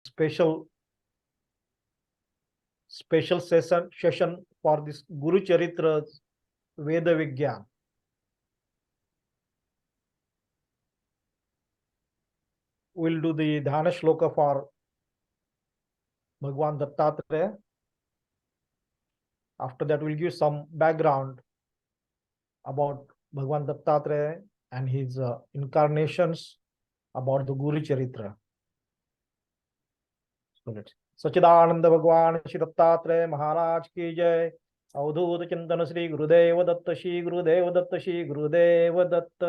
special session for this Guru Charitra Ved Vigyan. We'll do the Dhana Shloka for Bhagwan Dattatreya. After that, we'll give some background about Bhagwan Dattatreya and his incarnations, about the Guru Charitra. So let's Sachidananda Bhagwan Shri Dattatreya Maharaj ki jai. अवधूत चिंतन श्री गुरुदेव दत्त श्री गुरुदेव दत्त श्री गुरुदेव दत्त.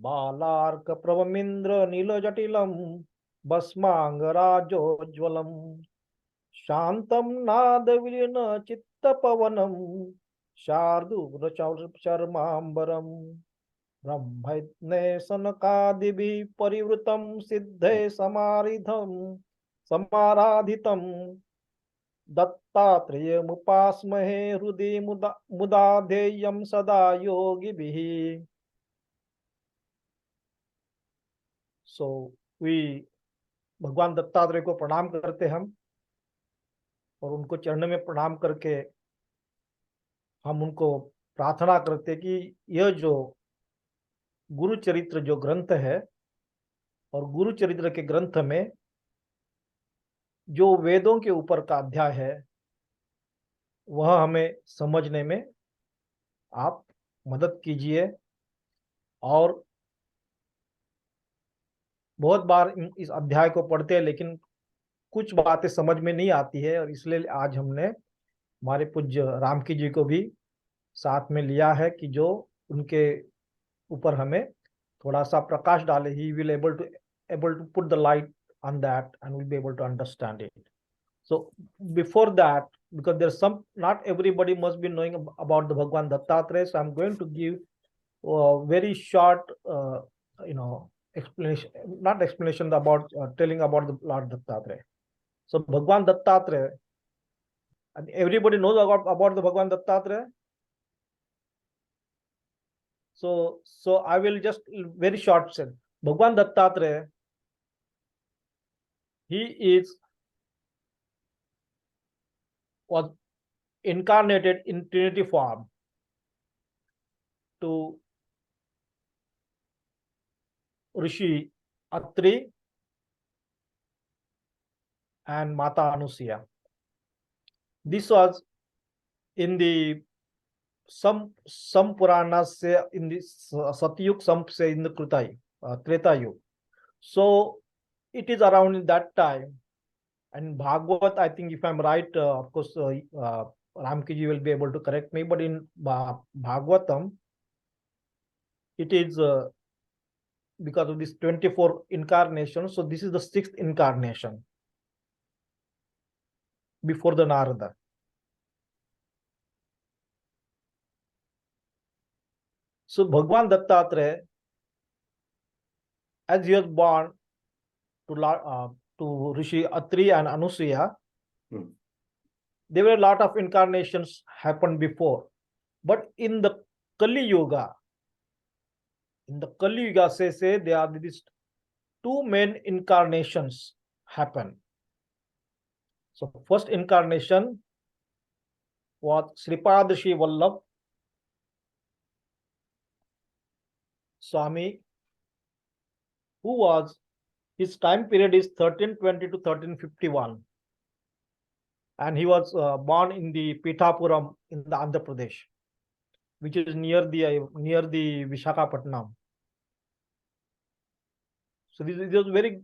बालार्क प्रभमिंद्र नील जटिलम भस्मांगराजोज्वलम शांतम नाद विलीन चित्त पवनम शार्दूल चर्मांबरम ब्रह्मज्ञे सनकादिभिः परिवृतं सिद्धे समाराधितं दत्तात्रेयमुपास्महे हृदि मुदा ध्येयं सदा योगिभिः. So we भगवान दत्तात्रेय को प्रणाम करते हम, और उनको चरण में प्रणाम करके हम उनको प्रार्थना करते कि यह जो गुरु चरित्र जो ग्रंथ है, और गुरु चरित्र के ग्रंथ में जो वेदों के ऊपर का अध्याय है, वह हमें समझने में आप मदद कीजिए. और बहुत बार इस अध्याय को पढ़ते हैं लेकिन कुछ बातें समझ में नहीं आती है, और इसलिए आज हमने हमारे पूज्य रामकी जी को भी साथ में लिया है कि जो उनके ऊपर हमें थोड़ा सा प्रकाश डाले. He will able to put the light on that and will be able to understand it. So before that, because there's not everybody must be knowing about the Bhagwan Dattatreya, so I'm going to give very short explanation about telling about the Lord Dattatreya. So Bhagwan Dattatreya, and everybody knows about the Bhagwan Dattatreya. So I will just very short say Bhagwan Dattatreya, he was incarnated in Trinity form to Rishi Atri and Mata Anusuya. This was in the some Puranas say in the Satyug, some say in the Treta Yug. So it is around in that time. And Bhagavad, I think if I'm right, of course, Ramki ji will be able to correct me, but in Bhagavatam, it is because of this 24 incarnations. So this is the 6th incarnation before the Narada. So Bhagwan Dattatreya, as he was born to Rishi Atri and Anusuya, there were a lot of incarnations happened before. But in the Kali Yuga, say there are these 2 main incarnations happen. So first incarnation was Sripad Shri Vallabh Swami, who was, his time period is 1320 to 1351, and he was born in the Pithapuram in the Andhra Pradesh, which is near the Visakhapatnam. So this is very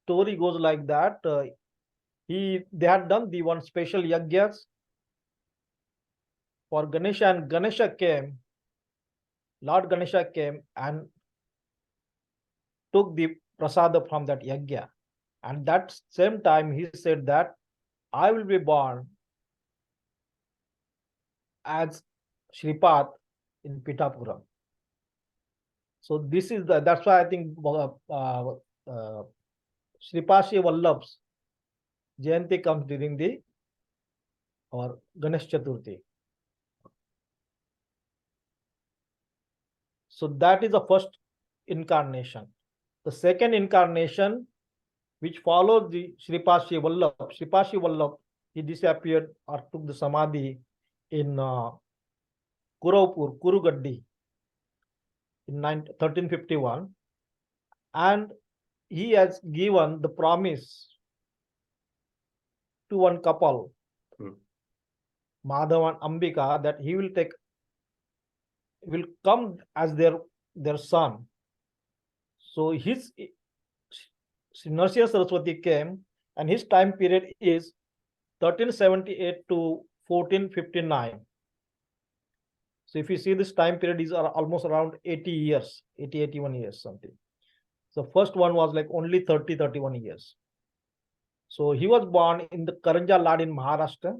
story goes like that. They had done the one special yagyas for Ganesha, and Lord Ganesha came and took the prasada from that yagya. And that same time he said that I will be born as Shripad in Pithapuram. So this is that's why I think Sripad Shri Vallabh's Jayanti comes during or Ganesh Chaturthi. So that is the first incarnation. The second incarnation, which followed the Sripashi Vallabh, he disappeared or took the samadhi in Kuravpur, Kurugaddi in 1351, and he has given the promise to one couple, Madhav and Ambika, that he will come as their son. So his Narasimha Saraswati came, and his time period is 1378 to 1459. So if you see, this time period is almost around 80 years, 81 years something. So first one was like only 31 years. So he was born in the Karanja Lad in Maharashtra,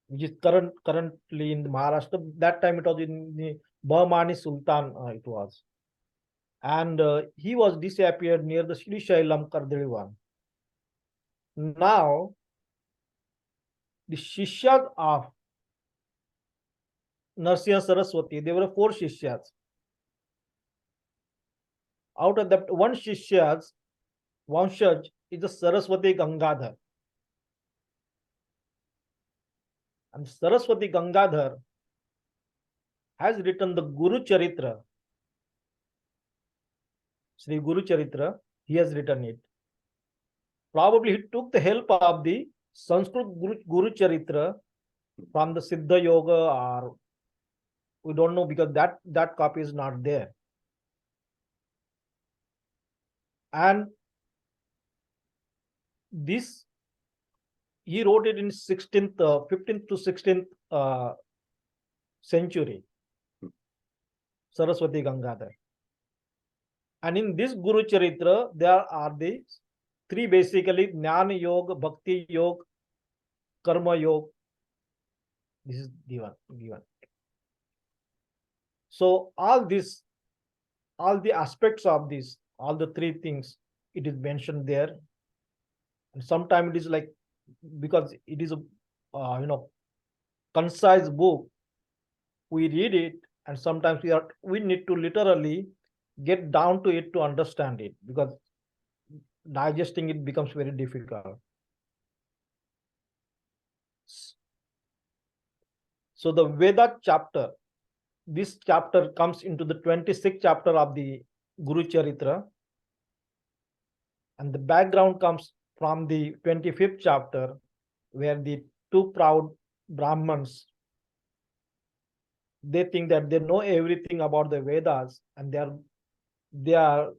which is currently in Maharashtra. That time it was in the Bahmani Sultan, it was. And he was disappeared near the Sri Shailam Kardelivan. Now, the Shishyas of Narasimha Saraswati, there were 4 Shishyas. Out of that, one Shishyas, Vanshaj, is the Saraswati Gangadhar. And Saraswati Gangadhar has written the Guru Charitra. Shri Guru Charitra, he has written it. Probably he took the help of the Sanskrit Guru Charitra from the Siddha Yoga, or we don't know, because that copy is not there. And this, he wrote it in 15th to 16th century, Saraswati Gangadhar. And in this Guru Charitra, there are the 3 basically: Jnana Yoga, Bhakti Yoga, Karma Yoga. This is given. So all the aspects of this, all the 3 things, it is mentioned there. And sometimes it is like, because it is a concise book, we read it, and sometimes we need to literally get down to it to understand it, because digesting it becomes very difficult. So the Veda chapter, this chapter comes into the 26th chapter of the Guru Charitra, and the background comes from the 25th chapter, where the 2 proud Brahmans, they think that they know everything about the Vedas, and they are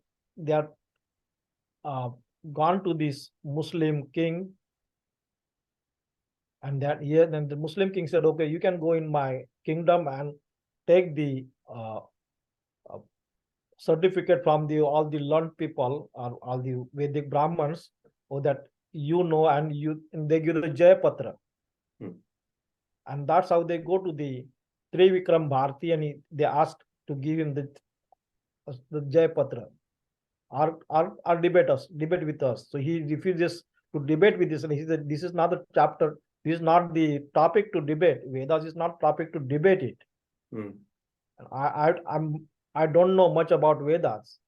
gone to this Muslim king, and then the Muslim king said, okay, you can go in my kingdom and take the certificate from all the learned people, or all the Vedic Brahmans, or that and they give the Jayapatra. And that's how they go to the Trivikram Bharati, and they asked to give him the Jayapatra, or debate with us. So he refuses to debate with this, and he said, this is not the chapter, this is not the topic to debate. Vedas is not topic to debate it. I don't know much about Vedas,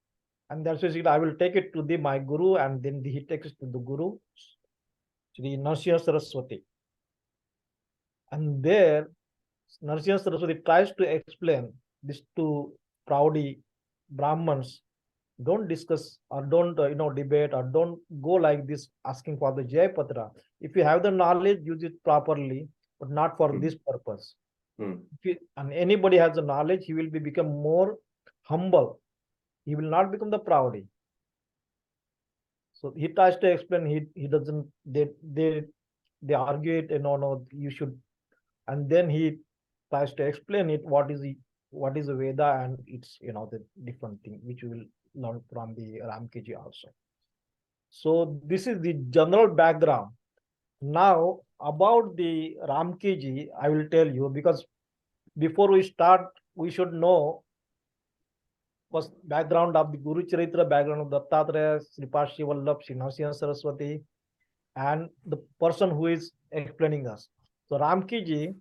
and that's why I will take it to my Guru, and then he takes it to the Guru, Shri Narasimha Saraswati. And there, Narasimha Saraswati tries to explain this to Proudy Brahmans. Don't discuss, or don't debate, or don't go like this asking for the Jayapatra. If you have the knowledge, use it properly, but not for this purpose. And anybody has the knowledge, he will become more humble. He will not become the Proudy. So he tries to explain. He doesn't. They argue it. No, you should. And then he tries to explain it. What is the Veda, and it's the different thing which we will learn from the Ramki also. So this is the general background. Now about the Ramki, I will tell you, because before we start, we should know first background of the Guru Charitra, background of Dattatreya, Sripashi Vallabh, Shri Narasimha Saraswati, and the person who is explaining us. So Ramki,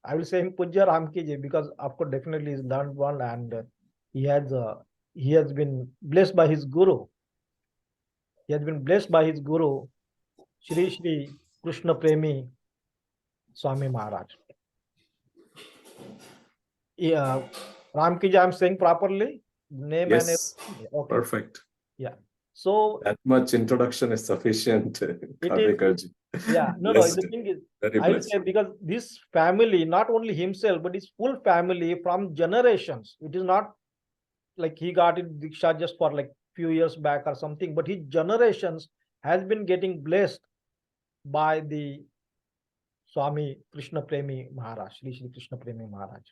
I will say him Pujya Ramki, because of course definitely is learned one, and he has he has been blessed by his Guru. He has been blessed by his Guru, Shri Krishna Premi Swami Maharaj. Yeah, Ramki, I'm saying properly? Name and Yes, okay. perfect. Yeah. So that much introduction is sufficient. it is, yeah, no, the thing is, I'll say, because this family, not only himself, but his full family from generations, it is not like he got it Diksha just for like few years back or something, but his generations has been getting blessed by the Swami Krishna Premi Maharaj, Shri Krishna Premi Maharaj.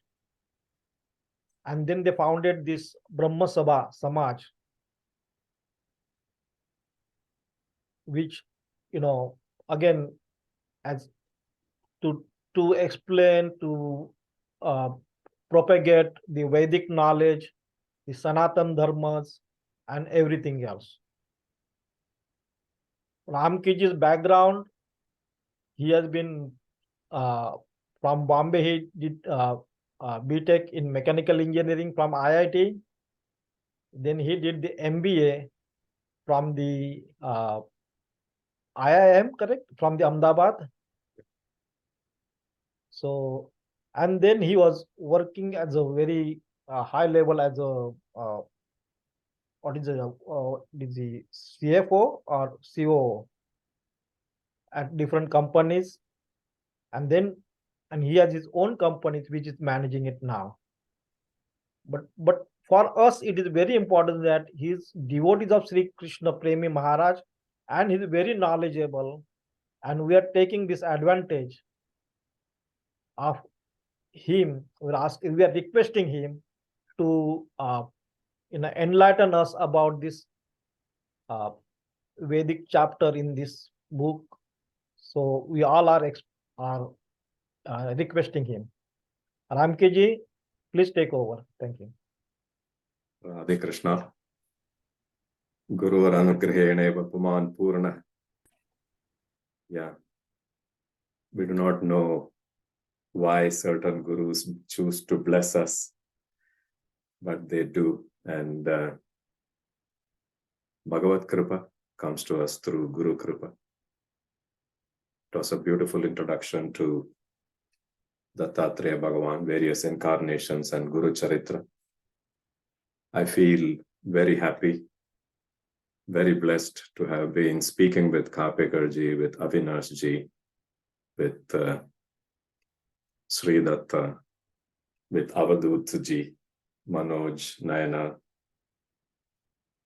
And then they founded this Brahma Sabha Samaj, which, again, as to explain, to propagate the Vedic knowledge, the Sanatan Dharmas, and everything else. Ramkiji's background, he has been from Bombay. He did BTech in mechanical engineering from IIT. Then he did the MBA from the IIM, correct? From the Ahmedabad. So, and then he was working as a very high level as a what is the CFO or COO at different companies, and he has his own companies which is managing it now. But for us, it is very important that he is devotees of Sri Krishna Premi Maharaj, and he is very knowledgeable, and we are taking this advantage of him. We are requesting him to enlighten us about this Vedic chapter in this book. So we all are requesting him. Ramki ji, please take over. Thank you. Radhe Krishna. Guru Anugrahene Vapuman Purna. Yeah. We do not know why certain gurus choose to bless us, but they do. And Bhagavad Kripa comes to us through Guru Kripa. It was a beautiful introduction to Dattatreya Bhagavan, various incarnations, and Guru Charitra. I feel very happy, very blessed to have been speaking with Kapekar ji, with Avinash ji, with Sri Datta, with Avadut ji, Manoj, Nayana.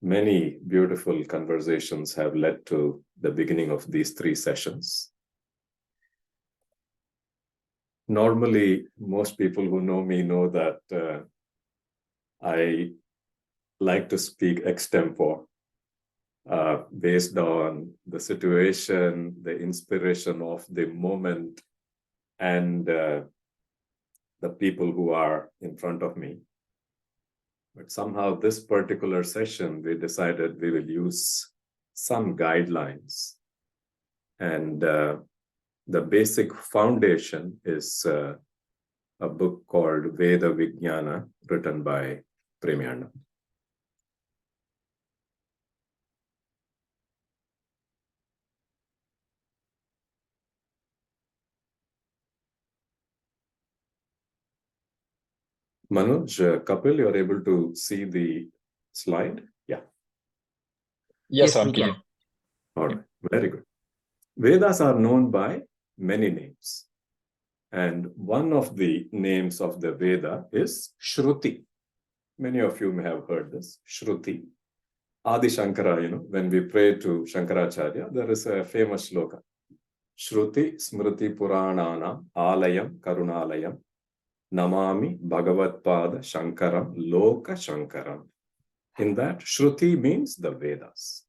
Many beautiful conversations have led to the beginning of these 3 sessions. Normally, most people who know me know that I like to speak extempore, based on the situation, the inspiration of the moment, and the people who are in front of me. But somehow this particular session, we decided we will use some guidelines. And the basic foundation is a book called Ved Vigyan, written by Premyanand. Manoj, Kapil, you're able to see the slide? Yeah. Yes, Ramki. All right, very good. Vedas are known by many names. And one of the names of the Veda is Shruti. Many of you may have heard this, Shruti. Adi Shankara, when we pray to Shankaracharya, there is a famous sloka. Shruti Smriti Purananam Alayam Karunalayam Namami Bhagavat Pada Shankaram Loka Shankaram. In that, Shruti means the Vedas.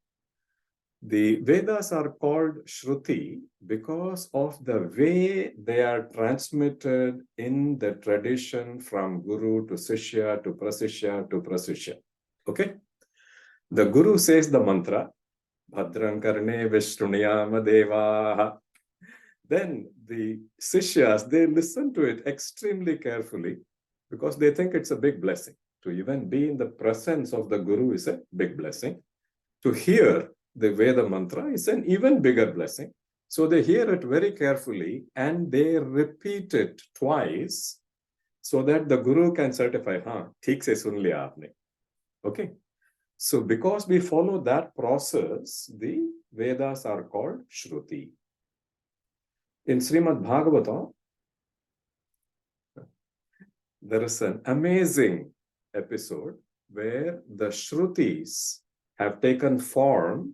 The Vedas are called Shruti because of the way they are transmitted in the tradition from Guru to Sishya to Prasishya to Prasishya. Okay? The Guru says the mantra, Bhadram Karne Vishnuyama Devaha. Then the Sishyas, they listen to it extremely carefully because they think it's a big blessing. To even be in the presence of the Guru is a big blessing. To hear the Veda mantra is an even bigger blessing. So they hear it very carefully and they repeat it twice so that the Guru can certify, theek se sun liya aapne. Okay. So because we follow that process, the Vedas are called Shruti. In Srimad Bhagavatam, there is an amazing episode where the Shrutis have taken form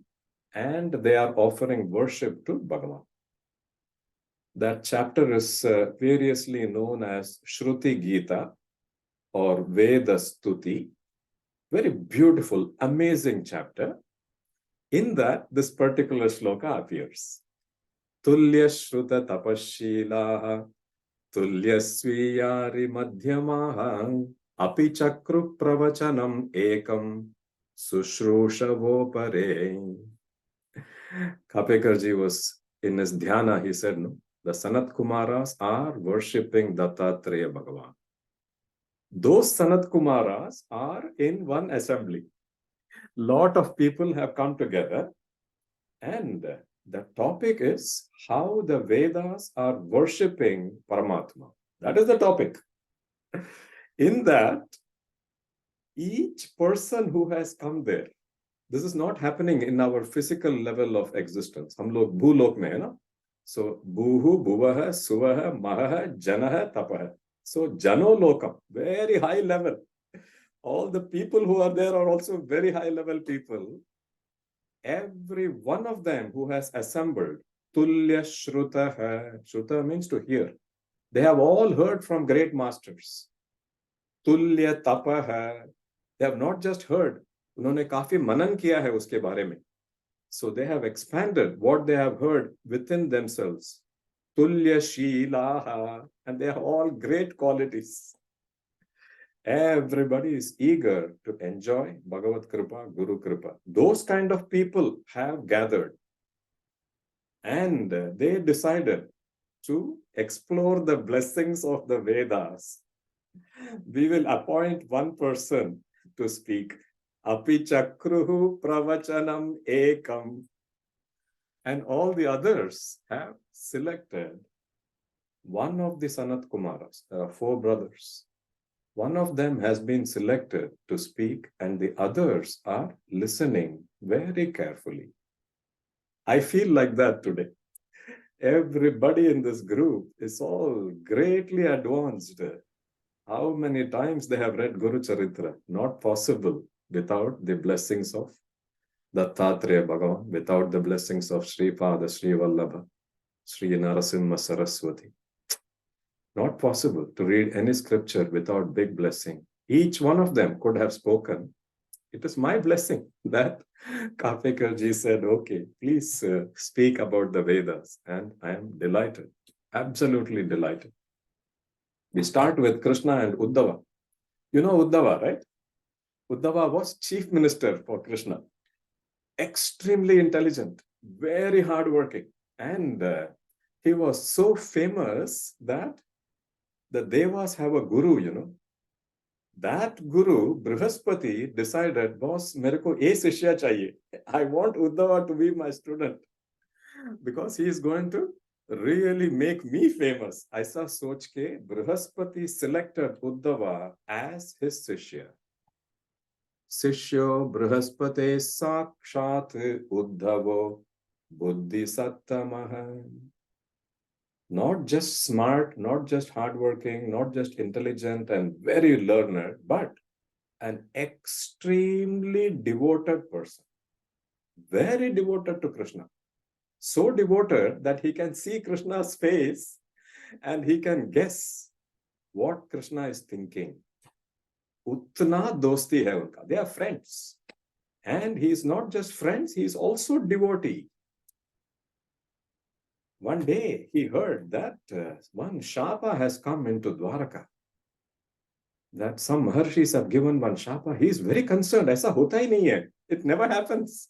and they are offering worship to Bhagavan. That chapter is variously known as Shruti Gita or Veda Stuti. Very beautiful, amazing chapter. In that, this particular sloka appears. Tulya Shruta Tapashilaha Tulya Swiyari Madhyamaha Api Chakru Pravachanam Ekam Sushrusha Pare. Kapekarji was in his dhyana, he said, no, the Sanat Kumaras are worshipping Dattatreya Bhagavan. Those Sanat Kumaras are in one assembly. Lot of people have come together and the topic is how the Vedas are worshipping Paramatma. That is the topic. In that, each person who has come there, this is not happening in our physical level of existence. Hum log bhulok mein hai na? So, bhuhu, bhuvaha, suvaha, mahaha, janaha, tapaha. So, jano lokam, very high level. All the people who are there are also very high level people. Every one of them who has assembled, tulya shrutaha, shruta means to hear. They have all heard from great masters. Tulya tapaha, they have not just heard, उन्होंने काफी मनन किया है उसके बारे में. So they have expanded what they have heard within themselves. Tulya shilaha, and they are all great qualities. Everybody is eager to enjoy Bhagavad Kripa, Guru Kripa. Those kind of people have gathered and they decided to explore the blessings of the Vedas. We will appoint one person to speak. Api chakruhu pravachanam ekam. And all the others have selected one of the Sanat Kumaras. There are 4 brothers. One of them has been selected to speak and the others are listening very carefully. I feel like that today. Everybody in this group is all greatly advanced. How many times they have read Guru Charitra? Not possible without the blessings of Dattatreya Bhagavan, without the blessings of Sri Pada, Sri Vallabha, Sri Narasimha Saraswati. Not possible to read any scripture without big blessing. Each one of them could have spoken. It is my blessing that Kapekarji said, okay, please speak about the Vedas. And I am delighted, absolutely delighted. We start with Krishna and Uddhava. You know Uddhava, right? Uddhava was chief minister for Krishna. Extremely intelligent, very hardworking. And he was so famous that the Devas have a guru, you know. That guru, Brihaspati, decided, boss, mere ko a shishya chahiye. I want Uddhava to be my student because he is going to really make me famous. Aisa soch ke Brihaspati selected Uddhava as his shishya. Sishyo Brihaspate Sakshat Uddhavo Buddhi Sattamaha. Not just smart, not just hardworking, not just intelligent and very learned, but an extremely devoted person. Very devoted to Krishna. So devoted that he can see Krishna's face and he can guess what Krishna is thinking. Utna dosti hai unka. They are friends. And he is not just friends, he is also devotee. One day he heard that one Shapa has come into Dwaraka. That some Maharshis have given one Shapa. He is very concerned. Aisa hota hi nahi hai. It never happens.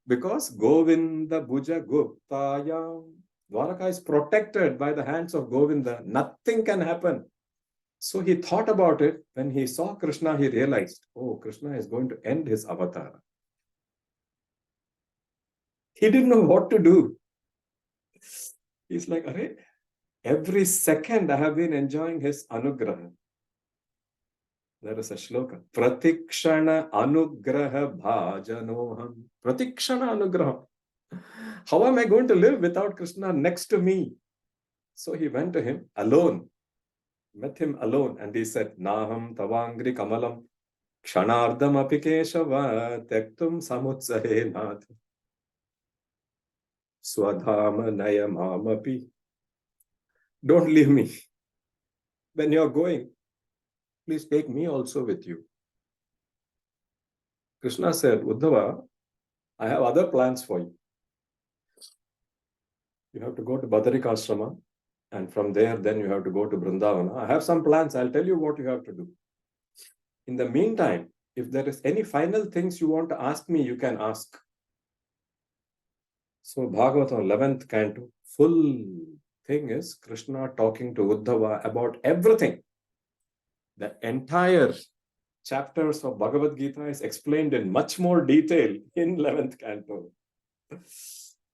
Because Govinda Bhuja Guptayam. Dwaraka is protected by the hands of Govinda. Nothing can happen. So he thought about it. When he saw Krishna, he realized, oh, Krishna is going to end his avatar. He didn't know what to do. He's like, Arey, every second I have been enjoying his anugraha. There is a shloka. Pratikshana anugraha bhajanoham. Pratikshana anugraha. How am I going to live without Krishna next to me? So he went to him alone, met him alone, and he said, Naham tavangri kamalam kshanardam api keshava tektum samutsahe nath swadhama nayamamapi. Don't leave me. When you're going, please take me also with you. Krishna said, Uddhava, I have other plans for you. You have to go to Badarikashrama, and from there, then you have to go to Vrindavana. I have some plans. I'll tell you what you have to do. In the meantime, if there is any final things you want to ask me, you can ask. So Bhagavatam 11th canto, full thing is Krishna talking to Uddhava about everything. The entire chapters of Bhagavad Gita is explained in much more detail in 11th canto.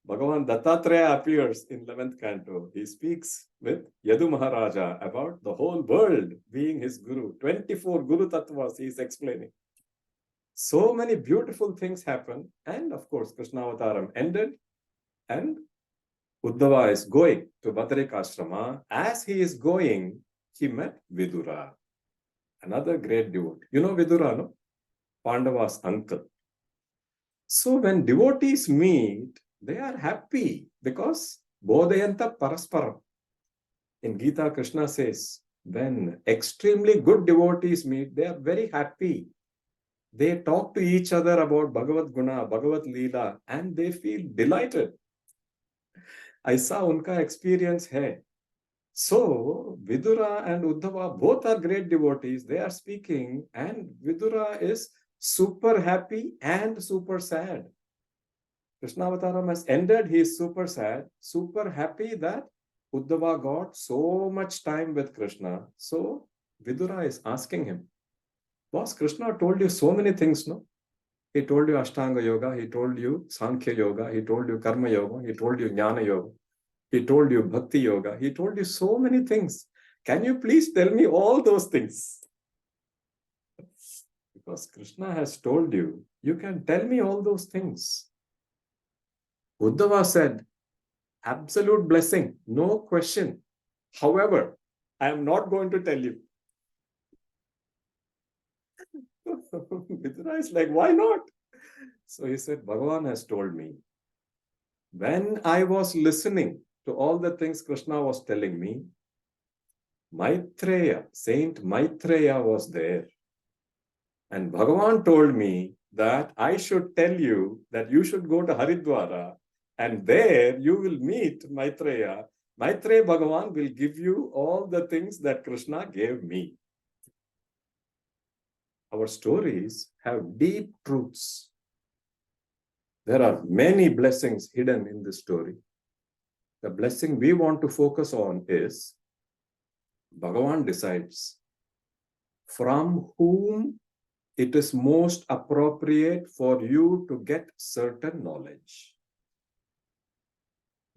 Bhagavan Dattatreya appears in 11th canto. He speaks with Yadu Maharaja about the whole world being his guru. 24 Guru Tattvas he is explaining. So many beautiful things happen. And of course, Krishna Avataram ended. And Uddhava is going to Badarikashrama. As he is going, he met Vidura, another great devotee. You know Vidura, no? Pandava's uncle. So when devotees meet, they are happy because Bodhayanta Parasparam. In Gita, Krishna says, when extremely good devotees meet, they are very happy. They talk to each other about Bhagavad Guna, Bhagavad Leela, and they feel delighted. Aisa unka experience hai. So, Vidura and Uddhava both are great devotees. They are speaking, and Vidura is super happy and super sad. Krishna Avataram has ended. He is super sad, super happy that Uddhava got so much time with Krishna. So, Vidura is asking him, boss, Krishna told you so many things, no? He told you Ashtanga Yoga, he told you Sankhya Yoga, he told you Karma Yoga, he told you Jnana Yoga, he told you Bhakti Yoga, he told you so many things. Can you please tell me all those things? Because Krishna has told you, you can tell me all those things. Uddhava said, absolute blessing, no question. However, I am not going to tell you. Vidura is like, why not? So he said, Bhagavan has told me. When I was listening to all the things Krishna was telling me, Maitreya, Saint Maitreya was there. And Bhagavan told me that I should tell you that you should go to Haridwara, and there you will meet Maitreya. Maitreya Bhagavan will give you all the things that Krishna gave me. Our stories have deep truths. There are many blessings hidden in this story. The blessing we want to focus on is Bhagavan decides from whom it is most appropriate for you to get certain knowledge.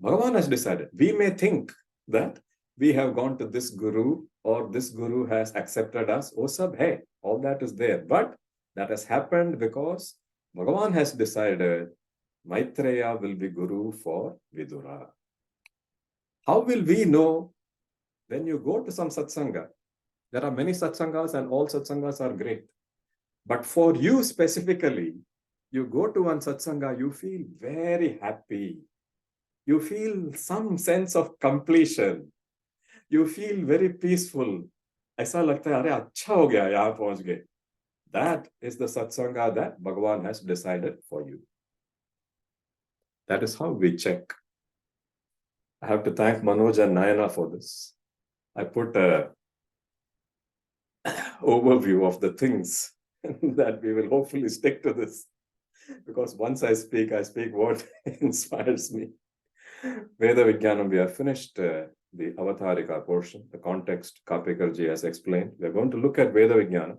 Bhagavan has decided. We may think that we have gone to this guru or this guru has accepted us. Oh, sab hai, all that is there. But that has happened because Bhagavan has decided Maitreya will be guru for Vidura. How will we know? When you go to some satsanga, there are many satsangas and all satsangas are great. But for you specifically, you go to one satsanga, you feel very happy. You feel some sense of completion. You feel very peaceful. ऐसा लगता है अरे अच्छा हो गया यहाँ पहुंच गए. That is the satsanga that Bhagavan has decided for you. That is how we check. I have to thank Manoj and Nayana for this. I put a overview of the things that we will hopefully stick to this. Because once I speak what inspires me. Ved Vigyanam, we are finished the Avatarika portion, the context Kapikarji has explained. We are going to look at Ved Vigyan,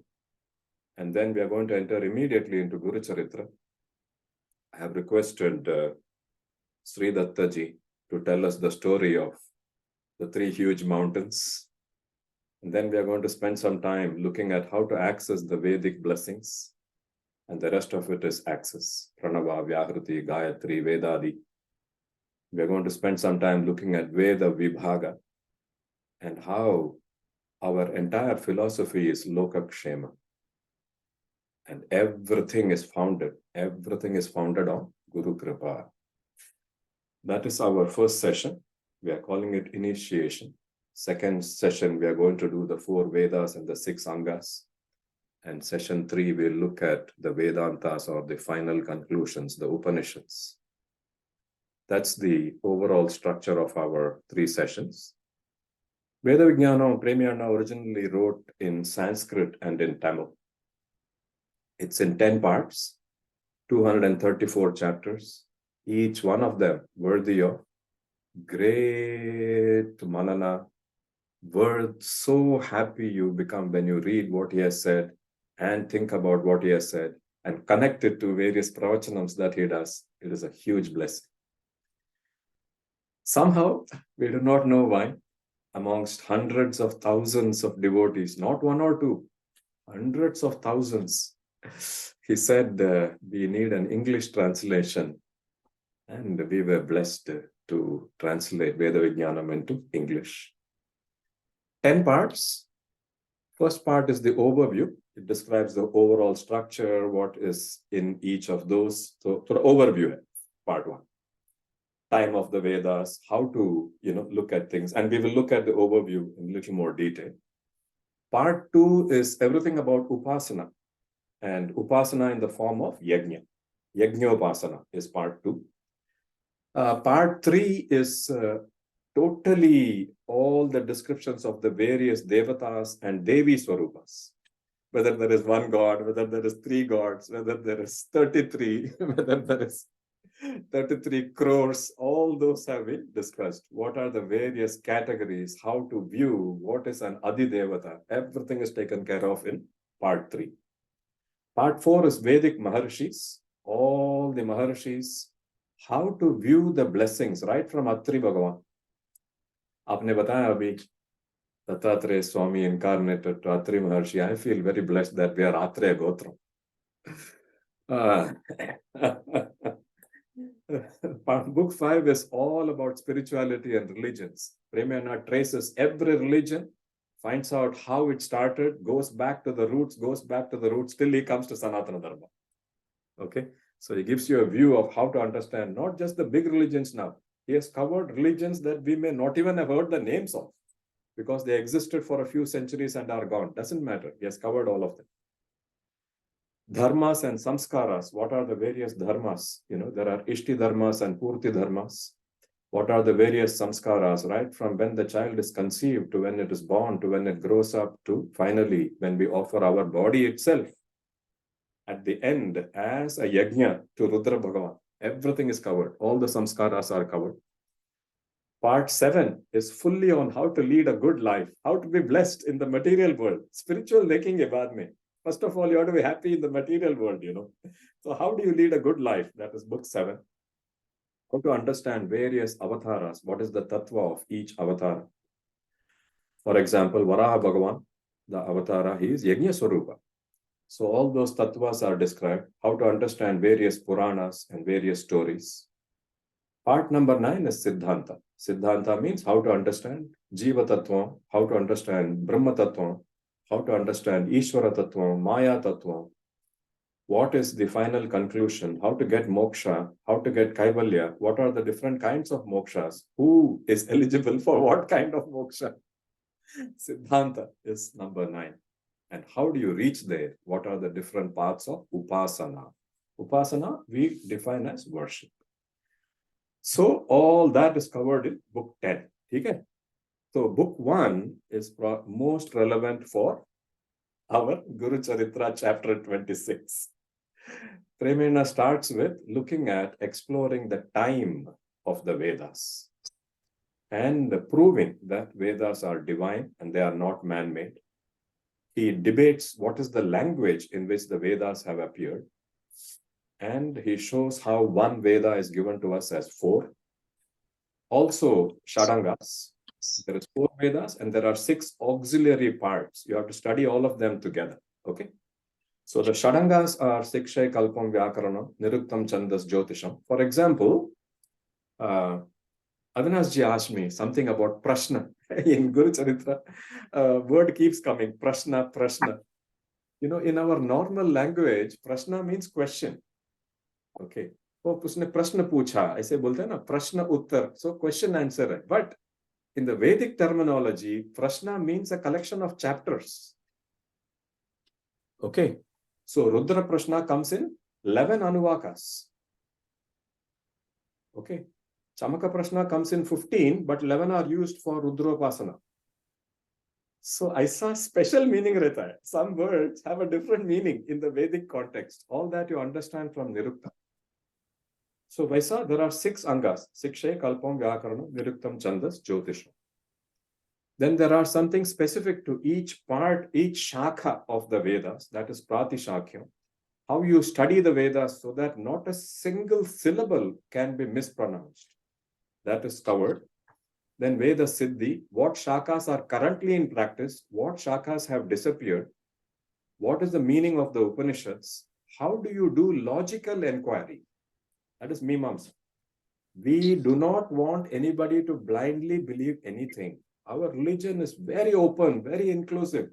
and then we are going to enter immediately into Guru Charitra. I have requested Sri Dattaji to tell us the story of the three huge mountains. And then we are going to spend some time looking at how to access the Vedic blessings. And the rest of it is access. Pranava, Vyahruti, Gayatri, Vedadi. We are going to spend some time looking at Veda Vibhaga and how our entire philosophy is Lokakshema. And everything is founded on Guru Kripa. That is our first session. We are calling it initiation. Second session, we are going to do the 4 Vedas and the 6 Angas. And session 3, we'll look at the Vedantas or the final conclusions, the Upanishads. That's the overall structure of our 3 sessions. Veda Vigyanam, Premiyana originally wrote in Sanskrit and in Tamil. It's in 10 parts, 234 chapters, each one of them worthy of great manana, worth. So happy you become when you read what he has said and think about what he has said and connect it to various pravachanams that he does. It is a huge blessing. Somehow, we do not know why, amongst hundreds of thousands of devotees, not 1 or 2, hundreds of thousands, he said, we need an English translation. And we were blessed to translate Veda Vigyanam into English. 10 parts. First part is the overview. It describes the overall structure, what is in each of those. So, for overview, part 1. Time of the Vedas, how to look at things. And we will look at the overview in a little more detail. Part 2 is everything about Upasana. And Upasana in the form of Yajna. Yajñopasana is part 2. Part 3 is totally all the descriptions of the various devatas and devi swarupas. Whether there is 1 god, whether there is 3 gods, whether there is 33, whether there is 33 crores, all those have been discussed. What are the various categories, how to view, what is an Adidevata, everything is taken care of in part 3. Part 4 is Vedic Maharshis, all the Maharshis, how to view the blessings right from Atri Bhagavan. Aapne bataya abhi, Dattatreya Swami incarnated to Atri Maharshi. I feel very blessed that we are Atreya Gotram. Book 5 is all about spirituality and religions. Premiyana traces every religion, finds out how it started, goes back to the roots, till he comes to Sanatana Dharma. Okay, so he gives you a view of how to understand not just the big religions now. He has covered religions that we may not even have heard the names of because they existed for a few centuries and are gone. Doesn't matter. He has covered all of them. Dharmas and samskaras. What are the various dharmas? There are Ishti dharmas and Purti dharmas. What are the various samskaras, right? From when the child is conceived to when it is born, to when it grows up, to finally when we offer our body itself at the end as a yajna to Rudra Bhagavan. Everything is covered. All the samskaras are covered. Part 7 is fully on how to lead a good life, how to be blessed in the material world. Spiritual dekenge baad mein. First of all, you have to be happy in the material world, So how do you lead a good life? That is book 7. How to understand various avatars. What is the tattva of each avatar? For example, Varaha Bhagavan, the avatara, he is Yajna Swarupa. So all those tattvas are described. How to understand various Puranas and various stories. Part number 9 is Siddhanta. Siddhanta means how to understand Jiva Tattva, how to understand Brahma Tattva, how to understand Ishvara Tattva, Maya Tattva. What is the final conclusion? How to get moksha? How to get kaivalya? What are the different kinds of mokshas? Who is eligible for what kind of moksha? Siddhanta is number 9. And how do you reach there? What are the different paths of upasana? Upasana, we define as worship. So all that is covered in book 10. Okay? So book 1 is most relevant for our Guru Charitra chapter 26. Premiyana starts with looking at exploring the time of the Vedas. and proving that Vedas are divine and they are not man-made. He debates what is the language in which the Vedas have appeared. And he shows how one Veda is given to us as 4. Also, Shadangas. There is 4 Vedas and there are 6 auxiliary parts. You have to study all of them together. Okay. So the Shadangas are Sikshay, Kalpam, Vyakaranam, Niruktam, Chandas, Jyotisham. For example, Avinash ji asked me something about Prashna. In Guru Charitra, word keeps coming, Prashna, Prashna. You know, in our normal language, Prashna means question. Okay. Oh, उसने प्रश्न पूछा, ऐसे बोलते हैं ना, प्रश्न उत्तर. So question answer है. But in the Vedic terminology, Prashna means a collection of chapters. Okay. So Rudra Prashna comes in 11 Anuvakas. Okay. Chamaka Prashna comes in 15, but 11 are used for Rudropasana. So ऐसा special meaning रहता है. Some words have a different meaning in the Vedic context. All that you understand from Nirukta. So Vaisa, there are 6 angas: Sikshay, Kalpam, Vyakaranam, Niruktam, Chandas, Jyotisham. Then there are something specific to each part, each shakha of the Vedas, that is Pratishakyam. How you study the Vedas so that not a single syllable can be mispronounced. That is covered. Then Veda Siddhi, what shakas are currently in practice, what shakas have disappeared, what is the meaning of the Upanishads, how do you do logical inquiry? That is Mimamsa. We do not want anybody to blindly believe anything. Our religion is very open, very inclusive.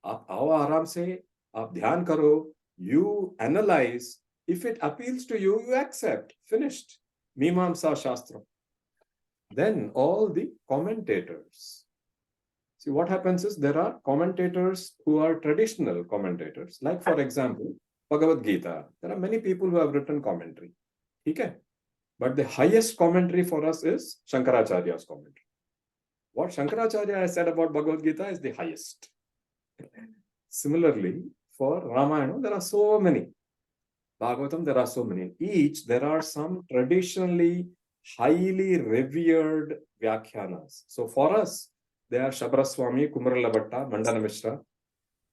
Aap aao aaram se, aap dhyan karo, you analyze. If it appeals to you, you accept. Finished. Mimamsa Shastra. Then all the commentators. See, what happens is there are commentators who are traditional commentators. Like, for example, Bhagavad Gita. There are many people who have written commentary. Okay? But the highest commentary for us is Shankaracharya's commentary. What Shankaracharya has said about Bhagavad Gita is the highest. Similarly, for Ramayana, there are so many. Bhagavatam, there are so many. In each, there are some traditionally highly revered Vyakhyanas. So for us, they are Shabraswami, Kumarala Bhatta, Mandana Mishra.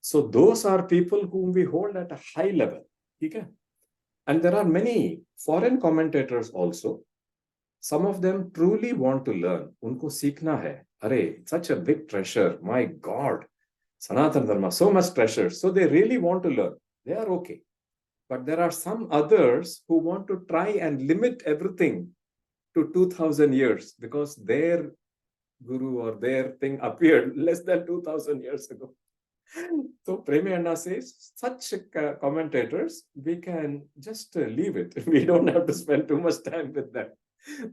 So those are people whom we hold at a high level. Okay? And there are many foreign commentators also. Some of them truly want to learn. Unko seekhna hai. Arey, such a big treasure. My God. Sanatana Dharma, so much treasure. So they really want to learn. They are okay. But there are some others who want to try and limit everything to 2000 years because their guru or their thing appeared less than 2000 years ago. So Premi Anna says, such commentators, we can just leave it. We don't have to spend too much time with them.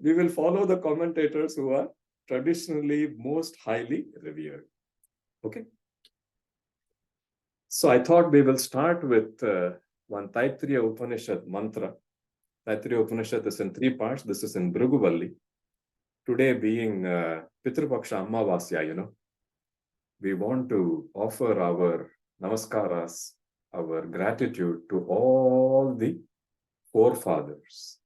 We will follow the commentators who are traditionally most highly revered. Okay. So I thought we will start with one Taittiriya Upanishad mantra. Taittiriya Upanishad is in 3 parts. This is in Bhrigu. Today being Pitrupaksha Ammavasya, you know, we want to offer our namaskaras, our gratitude to all the forefathers.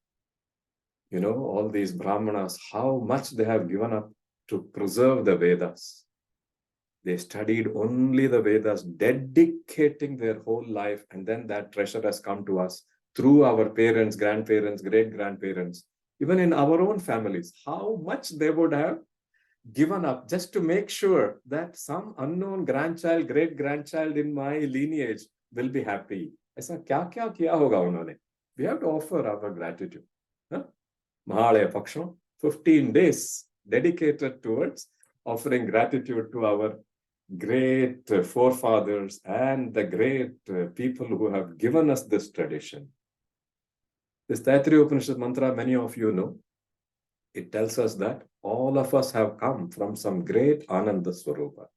You know, all these Brahmanas, how much they have given up to preserve the Vedas. They studied only the Vedas, dedicating their whole life, and then that treasure has come to us through our parents, grandparents, great-grandparents, even in our own families, how much they would have given up just to make sure that some unknown grandchild, great-grandchild in my lineage will be happy. Aisa kya kiya hoga unhone? We have to offer our gratitude. Mahalaya Paksham, 15 days dedicated towards offering gratitude to our great forefathers and the great people who have given us this tradition. This Taittiriya Upanishad mantra, many of you know. It tells us that all of us have come from some great Ananda Swarupa.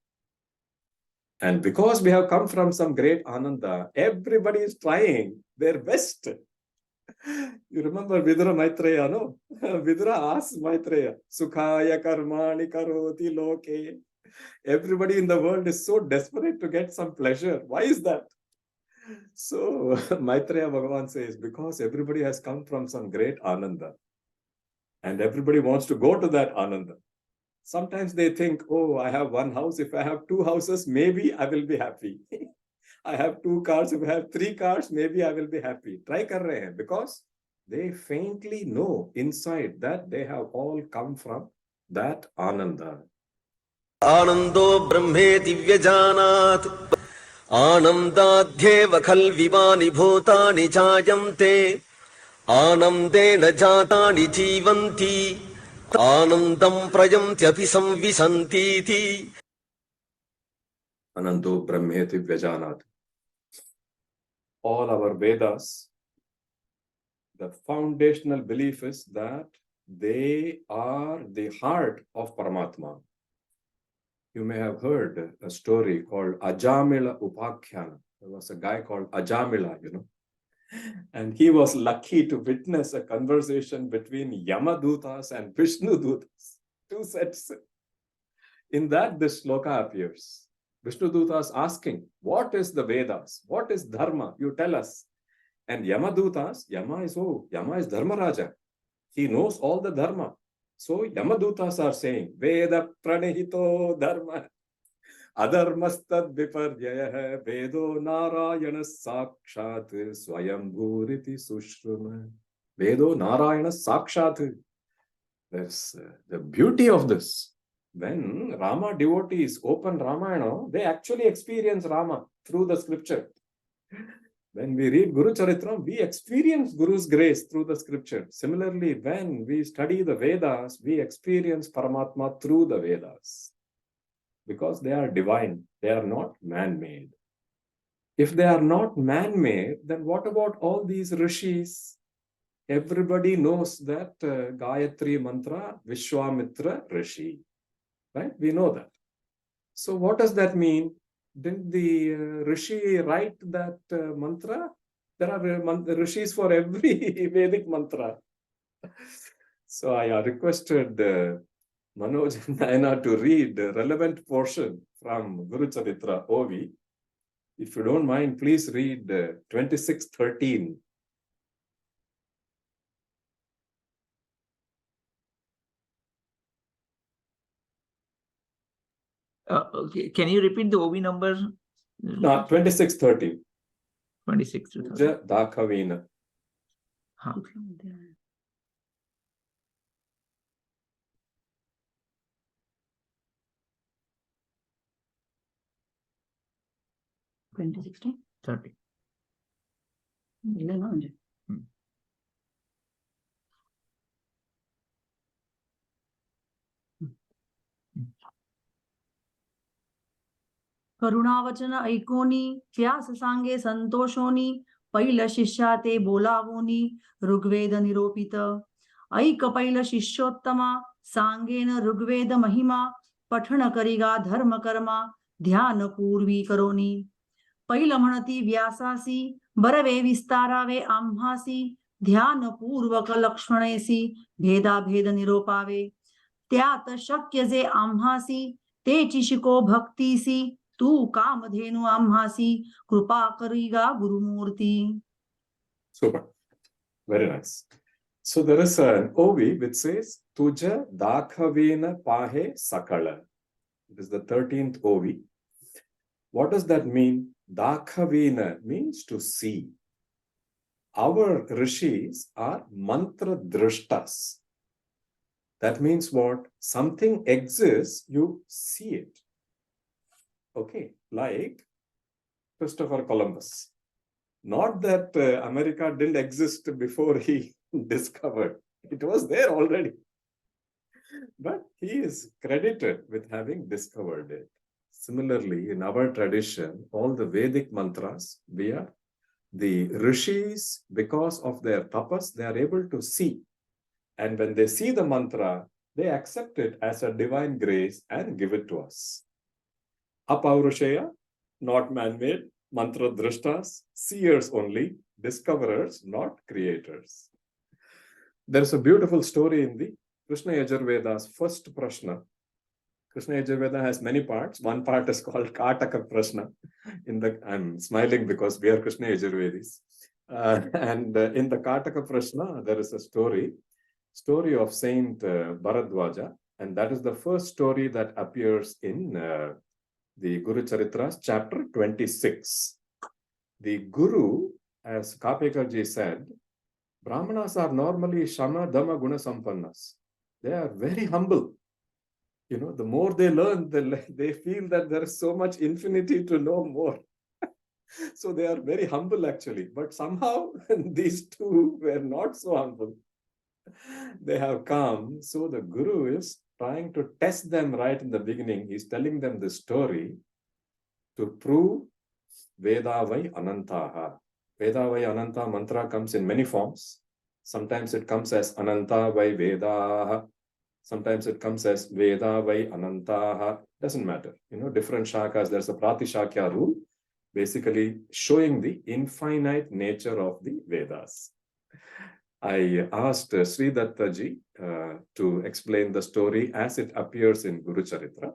And because we have come from some great Ananda, everybody is trying their best. You remember Vidura Maitreya, no? Vidura asked Maitreya, Sukhaya karmani karoti loke. Everybody in the world is so desperate to get some pleasure. Why is that? So Maitreya Bhagavan says, because everybody has come from some great Ananda. And everybody wants to go to that Ananda. Sometimes they think, oh, I have one house. If I have two houses, maybe I will be happy. I have two cars. If I have three cars, maybe I will be happy. Try kar rahe hain, because they faintly know inside that they have all come from that Ananda. आनंदो ब्रह्मेति व्यजानात् आनन्दाध्येव खल्विमानि भूतानि जायन्ते आनन्देन जातानि जीवन्ति आनन्दं प्रयन्त्यपि संविशन्तीति Anando Brahmeti Vyajanat. All our Vedas, the foundational belief is that they are the heart of Paramatma. You may have heard a story called Ajamila Upakhyana. There was a guy called Ajamila, and he was lucky to witness a conversation between Yamadutas and Vishnudutas, two sets. In that, this sloka appears. Vishnudutas asking, what is the Vedas? What is Dharma? You tell us. And Yamadutas, Yama is Dharmaraja. He knows all the Dharma. So Yamadutas are saying, Veda pranihito dharma, adharmastad viparyaya, Vedo narayana sakshat, swayambhuriti sushruma. Vedo narayana sakshat. There's the beauty of this. When Rama devotees open Ramayana, they actually experience Rama through the scripture. When we read Guru Charitra, we experience Guru's grace through the scripture. Similarly, when we study the Vedas, we experience Paramatma through the Vedas. Because they are divine, they are not man-made. If they are not man-made, then what about all these rishis? Everybody knows that Gayatri mantra, Vishwamitra Rishi. Right? We know that. So what does that mean? Didn't the Rishi write that mantra? There are Rishis for every Vedic mantra. So I requested Manoj and Naina to read the relevant portion from Guru Charitra OV. If you don't mind, please read 26:13. Okay. Can you repeat the OV number? 26:13. 26 to 30. Ja Dakhavina. Huh. $2016? 30. करुणावचन ऐकोनी व्यास सांगे संतोषोनी पैल शिष्या ते बोलावोनी ऋग्वेद निरोपित ऐक पैल शिष्योत्तमा सांगेन ऋग्वेद महिमा पठण करिगा धर्म कर्मा ध्यान पूर्वी करोनी पैल म्हणती व्यासासी बरवे विस्तारावे आम्हासी ध्यान पूर्वक लक्ष्मणेसी भेदा भेद निरोपावे त्यात शक्य जे आम्हासी तेची शिको भक्तीसी तू कामधेनु आम्हासी कृपा करिगा Gurumurthy. Super. Very nice. So there is an OV which says, Tuja Dakhavena Pahe Sakala. It is the 13th OV. What does that mean? Dakhavena means to see. Our rishis are mantra drishtas. That means what? Something exists, you see it. Okay, like Christopher Columbus. Not that America didn't exist before he discovered. It was there already. But he is credited with having discovered it. Similarly, in our tradition, all the Vedic mantras, the rishis, because of their tapas, they are able to see. And when they see the mantra, they accept it as a divine grace and give it to us. Apaurushaya, not man-made, mantra drishtas, seers only, discoverers, not creators. There's a beautiful story in the Krishna Yajurveda's first prashna. Krishna Yajurveda has many parts. One part is called Kataka Prashna. I'm smiling because we are Krishna Yajurvedis. And in the Kataka Prashna, there is a story of Saint Bharadwaja And that is the first story that appears in the Guru Charitra, chapter 26. The Guru, as Kapekarji said, Brahmanas are normally Shama, Dhamma, Guna Sampannas. They are very humble. You know, the more they learn, they feel that there is so much infinity to know more. So they are very humble actually. But somehow these two were not so humble. They have come. So the Guru is trying to test them right in the beginning. He's telling them the story to prove Vedavai Anantaha. Vedavai Ananta mantra comes in many forms. Sometimes it comes as Ananta Vai Vedaha. Sometimes it comes as Vedavai Anantaha. Doesn't matter. You know, different shakas. There's a Pratishakya rule, basically showing the infinite nature of the Vedas. I asked Sri Dattaji to explain the story as it appears in Guru Charitra.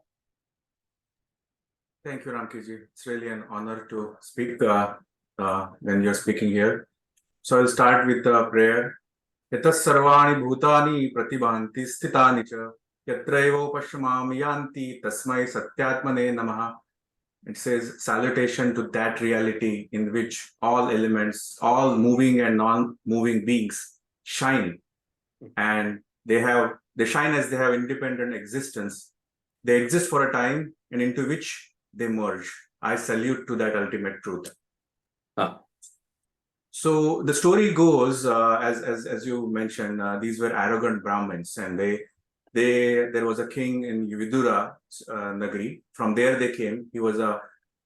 Thank you, Ramki ji. It's really an honor to speak when you're speaking here. So I'll start with a prayer. Yatas sarvani bhutani pratibhanti stitani cha yatraivo pashamami yanti tasmai satyatmane namaha. It says salutation to that reality in which all elements, all moving and non-moving beings shine, and they shine as they have independent existence. They exist for a time and into which they merge. I salute to that ultimate truth. So the story goes, as you mentioned, these were arrogant Brahmins, and there was a king in Vidura Nagari. From there they came. He was a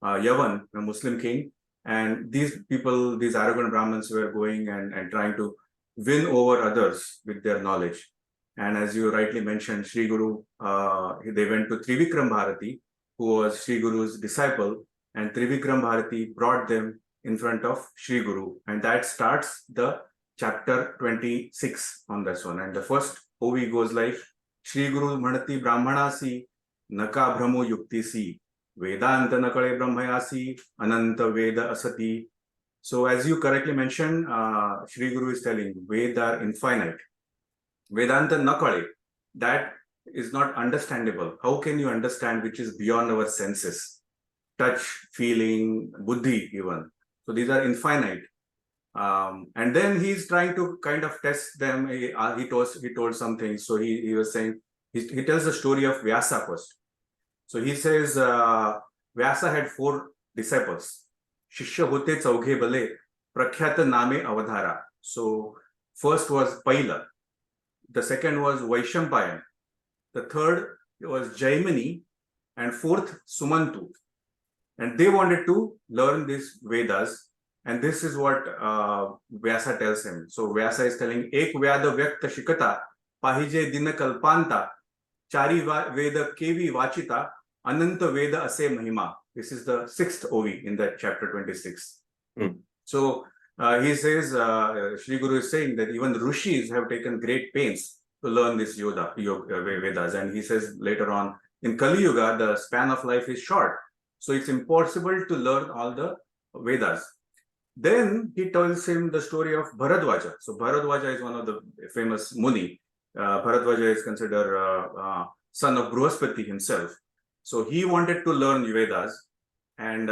Yavan, a Muslim king, and these people, these arrogant Brahmins, were going and trying to win over others with their knowledge. And as you rightly mentioned, Shri Guru, they went to Trivikram Bharati, who was Shri Guru's disciple, and Trivikram Bharati brought them in front of Shri Guru, and that starts the chapter 26 on this one. And the first OV goes like, Shri Guru Mhanati Brahmanasi Naka Brahmo Yuktisi Vedanta Nakale Brahmayasi Ananta Veda Asati. So as you correctly mentioned, Shri Guru is telling Veda are infinite. Vedanta Nakale, that is not understandable. How can you understand which is beyond our senses? Touch, feeling, buddhi even. So these are infinite. And then he's trying to kind of test them. He told something. So he was saying, he tells the story of Vyasa first. So he says, Vyasa had 4 disciples. Shishya hote chaughe bale, prakhyata name avadhara. So first was Paila. The second was Vaishampayan. The third was Jaimini. And fourth, Sumantu. And they wanted to learn these Vedas. And this is what Vyasa tells him. So Vyasa is telling, Ek Vyada Vyakta Shikata, Pahije Dina Kalpanta, Chari Veda Kevi Vachita, Ananta Veda Ase Mahima. This is the 6th OV in that chapter 26. So he says, Shri Guru is saying that even Rishis have taken great pains to learn this Vedas. And he says later on, in Kali Yuga, the span of life is short. So it's impossible to learn all the Vedas. Then he tells him the story of Bharadwaja. So Bharadwaja is one of the famous Muni. Bharadwaja is considered son of Bruhaspati himself. So he wanted to learn Vedas, and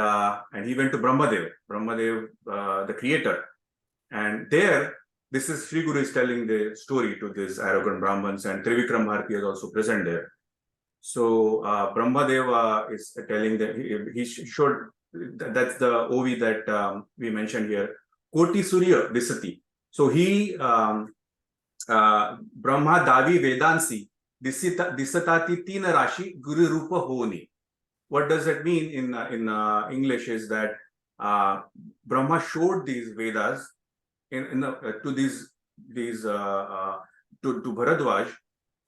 he went to Brahmadev, the creator. And there, this is Shri Guru is telling the story to these arrogant Brahmins, and Trivikram Bharati is also present there. So Brahmadeva is telling that he showed, that's the OV that we mentioned here, Koti Surya Disati. So he, Brahma Davi Vedansi, Disatati Tina Rashi Guru Rupa Honi. What does that mean in English is that Brahma showed these Vedas to Bharadwaj,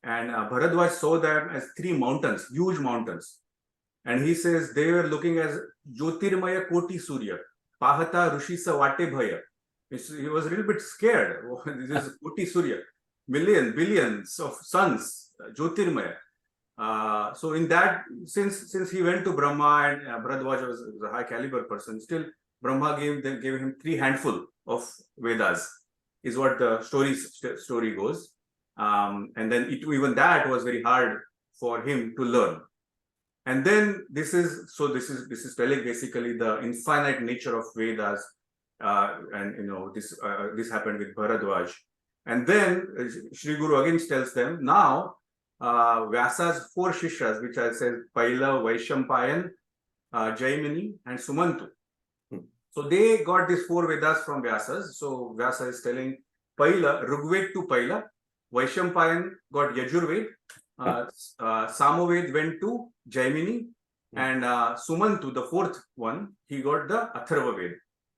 and Bharadwaj saw them as 3 mountains, huge mountains. And he says they were looking as Jyotirmaya Koti Surya, Pahata Rushisa Vate Bhaya. He was a little bit scared. This is Koti Surya, billions of suns, Jyotirmaya. So in that, since he went to Brahma, and Bharadwaj was a high caliber person, still Brahma gave him 3 handful of Vedas, is what the story goes. And then even that was very hard for him to learn. And then this is telling basically the infinite nature of Vedas, and this happened with Bharadwaj. And then Shri Guru again tells them, now Vyasa's 4 Shishyas, which I said, Paila, Vaishampayan, Jaimini, and Sumantu. So they got these 4 Vedas from Vyasas. So Vyasa is telling Paila, Rigved to Paila, Vaishampayan got Yajurved, Samaved went to Jaimini, and Sumantu, the 4th one, he got the Atharva Ved.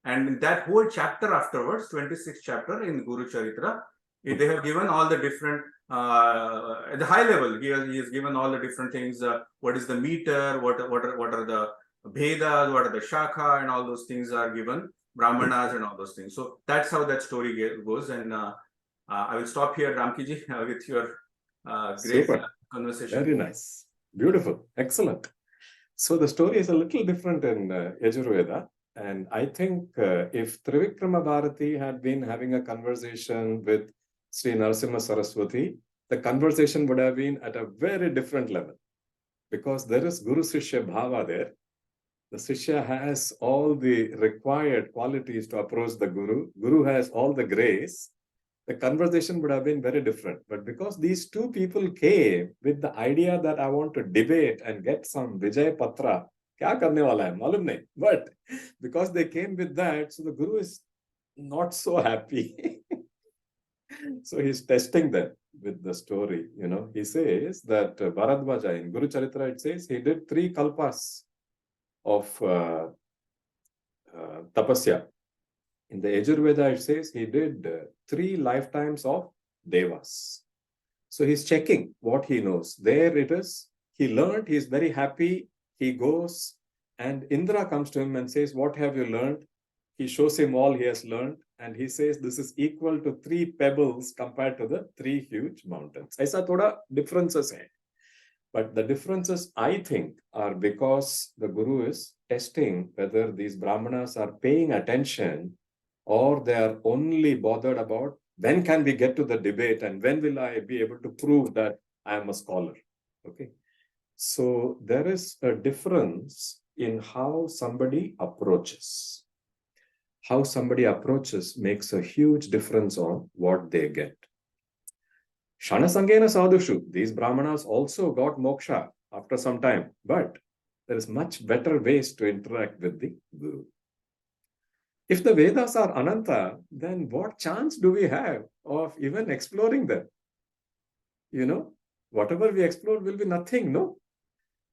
And in that whole chapter afterwards, 26th chapter in Guru Charitra, they have given all the different, at the high level, he has given all the different things. What is the meter? What are the Vedas? What are the Shakha? And all those things are given. Brahmanas and all those things. So that's how that story goes. And I will stop here, Ramki ji, with your great conversation. Very nice. Beautiful. Excellent. So the story is a little different in Yajurveda. And I think if Trivikrama Bharati had been having a conversation with Sri Narasimha Saraswati, the conversation would have been at a very different level. Because there is Guru Sishya Bhava there. The Sishya has all the required qualities to approach the Guru. Guru has all the grace. The conversation would have been very different. But because these 2 people came with the idea that I want to debate and get some Vijay Patra, kya karne wala hai, malum nahi. But because they came with that, so the Guru is not so happy. So he's testing them with the story. He says that Bharadwaja, in Guru Charitra, it says he did 3 kalpas of tapasya. In the Yajurveda, it says he did 3 lifetimes of devas. So he's checking what he knows. There it is. He learned. He's very happy. He goes, and Indra comes to him and says, what have you learned? He shows him all he has learned. And he says, this is equal to 3 pebbles compared to the 3 huge mountains. Aisa thoda differences hai. But the differences, I think, are because the Guru is testing whether these Brahmanas are paying attention, or they are only bothered about when can we get to the debate and when will I be able to prove that I am a scholar. Okay. So there is a difference in how somebody approaches. How somebody approaches makes a huge difference on what they get. Shanasangena sadhushu, these Brahmanas also got moksha after some time, but there is much better ways to interact with the Guru. If the Vedas are Ananta, then what chance do we have of even exploring them? Whatever we explore will be nothing, no?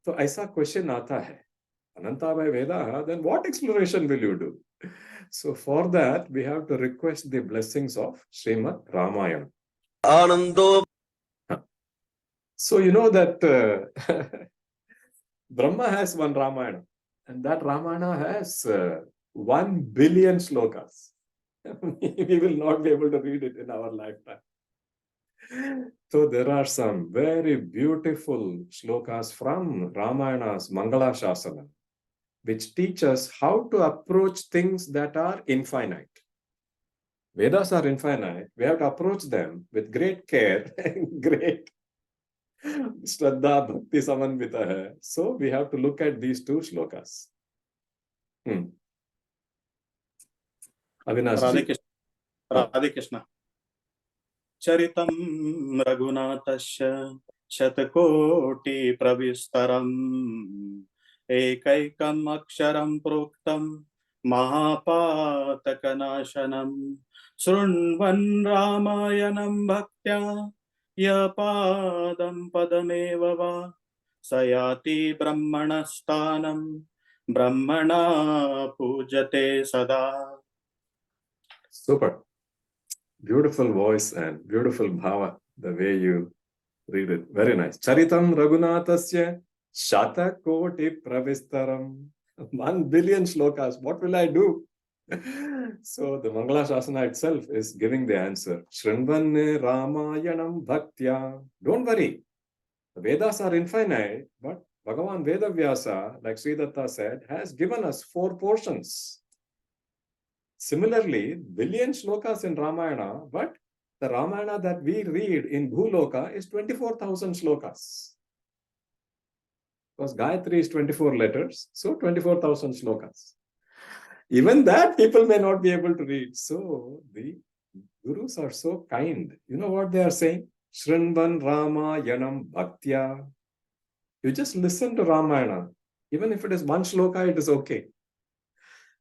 So aisa question aata hai. Ananta by Veda, then what exploration will you do? So for that, we have to request the blessings of Srimad Ramayana. Anando. So you know that Brahma has one Ramayana, and that Ramayana has 1 billion slokas. We will not be able to read it in our lifetime. So there are some very beautiful slokas from Ramayana's Mangala Shasana, which teach us how to approach things that are infinite. Vedas are infinite. We have to approach them with great care, great Shraddha Bhakti Samanvita hai. So we have to look at these 2 slokas. Avinash ji. Radhe Krishna. Charitam Raghunathasya Shatakoti Pravistaram Ekaikam Aksharam Proktam Mahapatakanashanam Srunvan Ramayanam Bhaktya Yapadam Padameva Va Sayati Brahmanastanam Brahmana Pujate Sada. Super. Beautiful voice and beautiful bhava, the way you read it. Very nice. Charitam Raghunathasya Shata Koti Pravistaram. 1 billion slokas. What will I do? So the Mangala Shasana itself is giving the answer. Shrinvanne Ramayanam Bhaktya. Don't worry. The Vedas are infinite, but Bhagavan Veda Vyasa, like Sri Datta said, has given us 4 portions. Similarly, billion shlokas in Ramayana, but the Ramayana that we read in Bhuloka is 24,000 shlokas. Because Gayatri is 24 letters, so 24,000 slokas. Even that people may not be able to read. So the Gurus are so kind. You know what they are saying? Shrinvan Rama Yanam Bhaktya. You just listen to Ramayana. Even if it is one shloka, it is okay.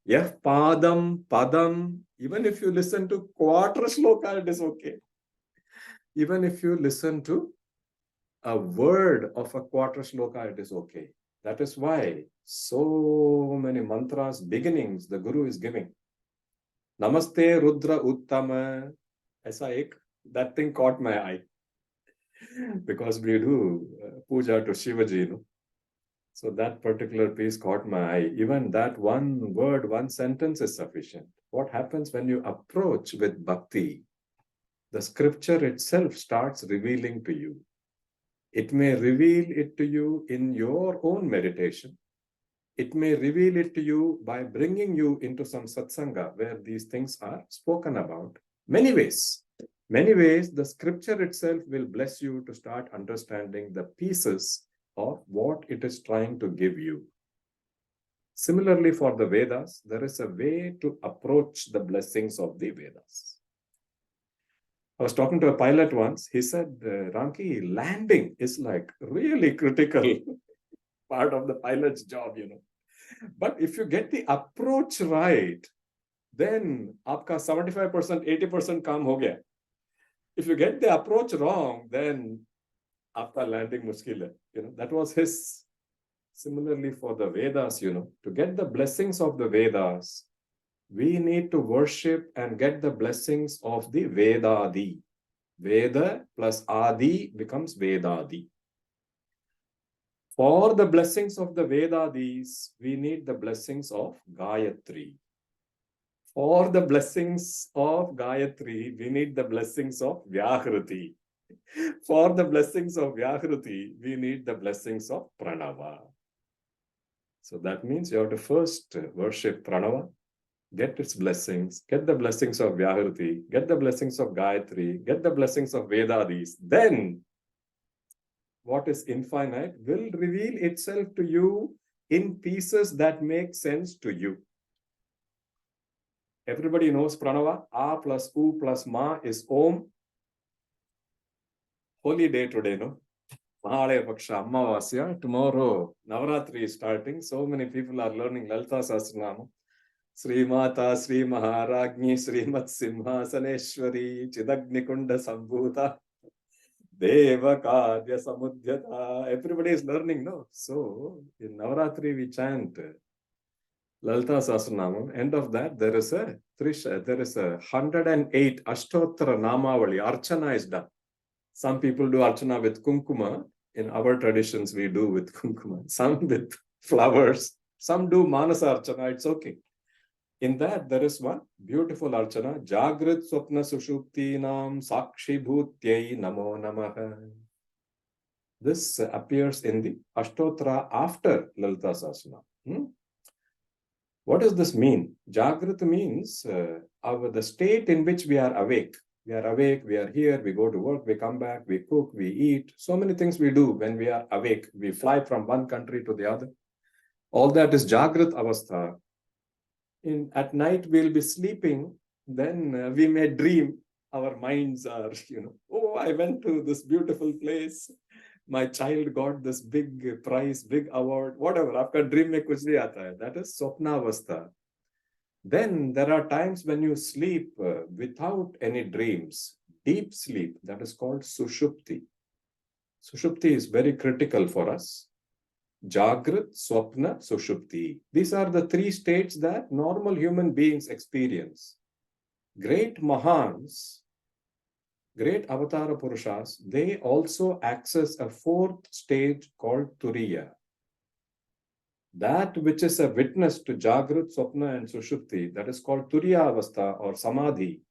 Yah Padam Padam. Even if you listen to quarter shloka, it is okay. Even if you listen to a word of a quarter shloka, it is okay. That is why so many mantras, beginnings, the Guru is giving. Namaste Rudra Uttama. That thing caught my eye. Because we do puja to Shivaji. No? So that particular piece caught my eye. Even that one word, one sentence is sufficient. What happens when you approach with bhakti? The scripture itself starts revealing to you. It may reveal it to you in your own meditation. It may reveal it to you by bringing you into some satsanga where these things are spoken about. Many ways, the scripture itself will bless you to start understanding the pieces of what it is trying to give you. Similarly, for the Vedas, there is a way to approach the blessings of the Vedas. I was talking to a pilot once. He said, Ramki, landing is like really critical part of the pilot's job, you know. But if you get the approach right, then aapka 75%, 80% kaam ho gaya. If you get the approach wrong, then aapka landing mushkil hai. You know, that was his. Similarly for the Vedas, you know, to get the blessings of the Vedas, we need to worship and get the blessings of the Vedadi. Veda plus Adi becomes Vedadi. For the blessings of the Vedadis, we need the blessings of Gayatri. For the blessings of Gayatri, we need the blessings of Vyakriti. For the blessings of Vyakriti, we need the blessings of Pranava. So that means you have to first worship Pranava, get its blessings, get the blessings of Vyakriti, get the blessings of Gayatri, get the blessings of Vedadis. Then what is infinite will reveal itself to you in pieces that make sense to you. Everybody knows Pranava. A plus U plus Ma is Om. Holy day today, no? Mahale Paksha Ammavasya. Tomorrow, Navaratri is starting. So many people are learning Lalita Sahasranama. Sri Mata, Sri Maharagni, Sri Mat Simhasaneshwari, Chidagnikunda Sambhuta, Deva Kadya Samudhyata. Everybody is learning, no? So, in Navaratri we chant Lalita Sahasranama. End of that, there is a 108 Ashtottara Namavali. Archana is done. Some people do Archana with Kunkuma. In our traditions, we do with Kunkuma. Some with flowers. Some do Manasa Archana. It's okay. In that, there is one beautiful Archana. Jagrit Swapna Sushuptinam Sakshi Bhutyai Namo Namaha. This appears in the Ashtottara after Lalita Sahasranama. What does this mean? Jagrit means the state in which we are awake. We are awake, we are here, we go to work, we come back, we cook, we eat. So many things we do when we are awake. We fly from one country to the other. All that is Jagrit Avastha. At night, we'll be sleeping. Then we may dream. Our minds are, oh, I went to this beautiful place. My child got this big prize, big award, whatever. Aapka dream mein kuch nahi aata hai. That is Swapna Avastha. Then there are times when you sleep without any dreams, deep sleep, that is called Sushupti. Sushupti is very critical for us. Jagrit, Swapna, Sushupti. These are the three states that normal human beings experience. Great Mahans, great Avatara Purushas, they also access a fourth stage called Turiya. That which is a witness to Jagrit, Swapna and Sushupti, that is called Turiya Avastha or Samadhi.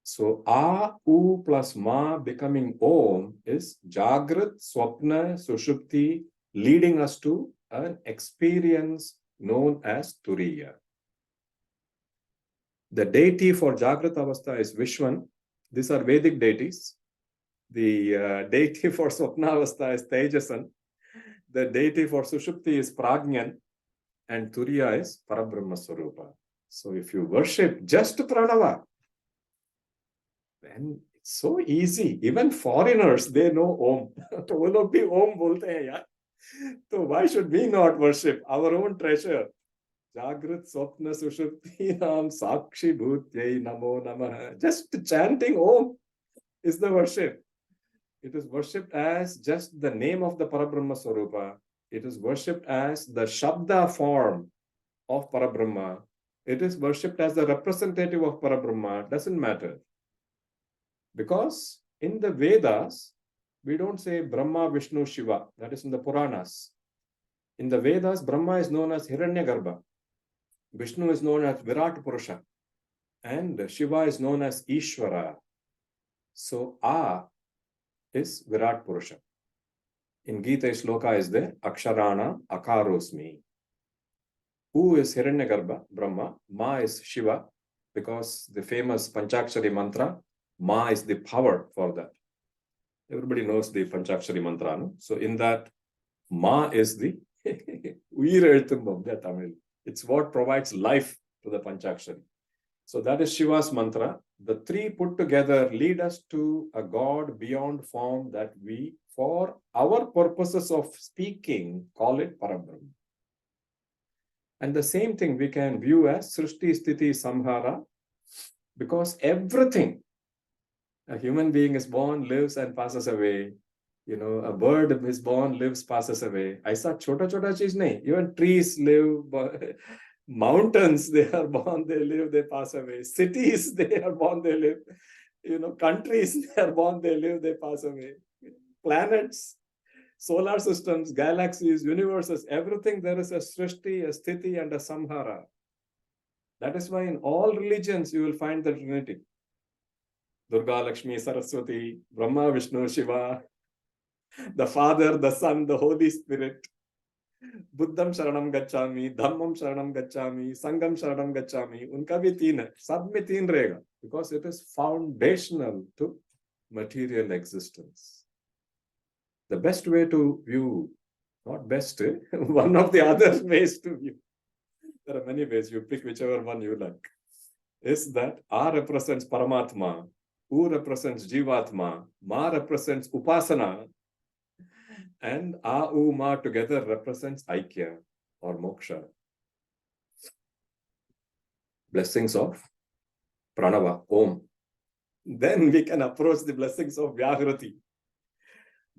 So, A, U plus Ma becoming Om is Jagrit, Swapna, Sushupti, leading us to an experience known as Turiya. The deity for Jagrit Avastha is Vishwan. These are Vedic deities. The deity for Swapna Avastha is Tejasan. The deity for Sushupti is Prajnan and Turiya is Parabrahma Swarupa. So if you worship just Pranava, then it's so easy. Even foreigners, they know Om. वो लोग भी Om बोलते हैं यार. So why should we not worship our own treasure? Jagrat Swapna Sushupti Nam Sakshi Bhutyai Namo Namah. Just chanting Om is the worship. It is worshipped as just the name of the Parabrahma Swarupa. It is worshipped as the Shabda form of Parabrahma. It is worshipped as the representative of Parabrahma. Doesn't matter. Because in the Vedas, we don't say Brahma, Vishnu, Shiva. That is in the Puranas. In the Vedas, Brahma is known as Hiranyagarbha. Vishnu is known as Virat Purusha. And Shiva is known as Ishvara. So, A is Virat Purusha. In Gita Shloka is there, Aksharana Akarosmi. U is Hiranyagarbha, Brahma. Ma is Shiva, because the famous Panchakshari mantra, Ma is the power for that. Everybody knows the Panchakshari mantra. No? So in that, Ma is the Tamil. It's what provides life to the Panchakshari. So that is Shiva's mantra. The three put together lead us to a God beyond form that we, for our purposes of speaking, call it Parabrahma. And the same thing we can view as Srishti Sthiti Samhara, because everything, a human being is born, lives and passes away. You know, a bird is born, lives, passes away. Aisa chota cheez nahi. Even trees live, mountains, they are born, they live, they pass away. Cities, they are born, they live. You know, countries, they are born, they live, they pass away. Planets, solar systems, galaxies, universes, everything, there is a Srishti, a Sthiti, and a Samhara. That is why in all religions you will find the Trinity. Durga, Lakshmi, Saraswati, Brahma, Vishnu, Shiva, the Father, the Son, the Holy Spirit. Buddham Sharanam Gacchami, Dhammam Sharanam Gacchami, Sangam Sharanam Gacchami. Unka bhi teen hai. Sab mein teen rahega. Because it is foundational to material existence. The best way to view, not best, one of the other ways to view, there are many ways, you pick whichever one you like, is that A represents Paramatma, U represents Jivatma, Ma represents Upasana, and A, U, Ma together represents Aikya or Moksha. Blessings of Pranava, Om. Then we can approach the blessings of Vyahrati.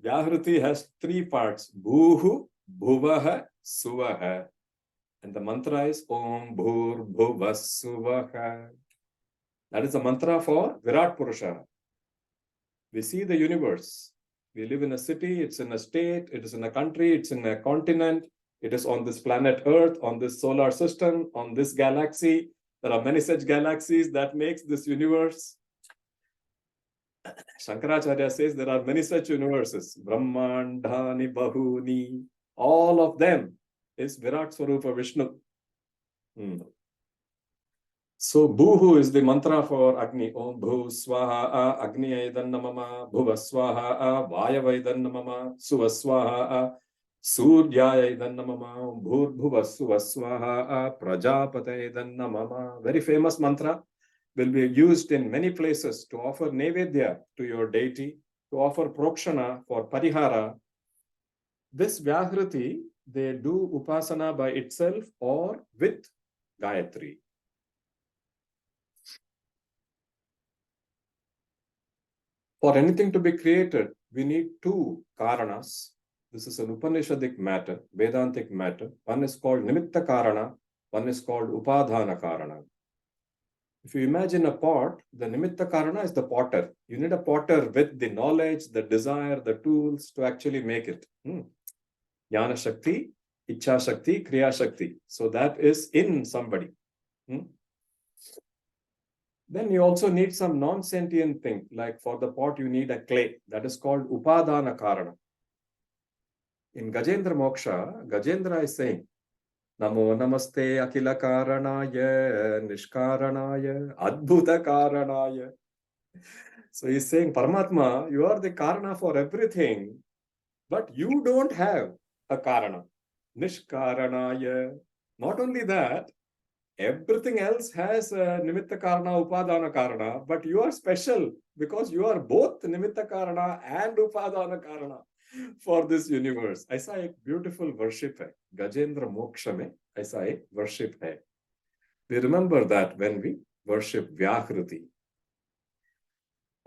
Vyahrati has three parts, Bhuhu, Bhuvaha, Suvaha. And the mantra is Om Bhur Bhuva Suvaha. That is the mantra for Virat Purusha. We see the universe. We live in a city, it's in a state, it is in a country, it's in a continent, it is on this planet Earth, on this solar system, on this galaxy. There are many such galaxies that makes this universe. Shankaracharya says there are many such universes. Brahmandhani Bahuni. All of them is Virat Swarupa Vishnu. So Bhuhu is the mantra for Agni. Om Bhu Swaha Agni Aidannamama Bhuva Swaha Vayavaidannamama Suva Swaha Suryaya Idannamama Bhur Bhuva Suva Swaha Prajapate Idannamama. Very famous mantra. Will be used in many places to offer Nevedya to your deity, to offer Prokshana for Parihara. This Vyahrati, they do Upasana by itself or with Gayatri. For anything to be created, we need two Karanas. This is an Upanishadic matter, Vedantic matter. One is called Nimitta Karana, one is called Upadhana Karana. If you imagine a pot, the Nimitta Karana is the potter. You need a potter with the knowledge, the desire, the tools to actually make it. Jnana Shakti, Ichha Shakti, Kriya Shakti. So that is in somebody. Then you also need some non-sentient thing. Like for the pot, you need a clay. That is called Upadana Karana. In Gajendra Moksha, Gajendra is saying, Namo Namaste Akila Karanaya Nishkaranaya Adbhuta Karanaya. So he's saying, Paramatma, you are the Karana for everything, but you don't have a karana. Nishkaranaya. Not only that, everything else has nimitta karana, upadana karana, but you are special because you are both nimitta karana and upadana karana for this universe. ऐसा एक beautiful worship है. Gajendra Moksha में ऐसा एक worship है. We remember that when we worship Vyakriti.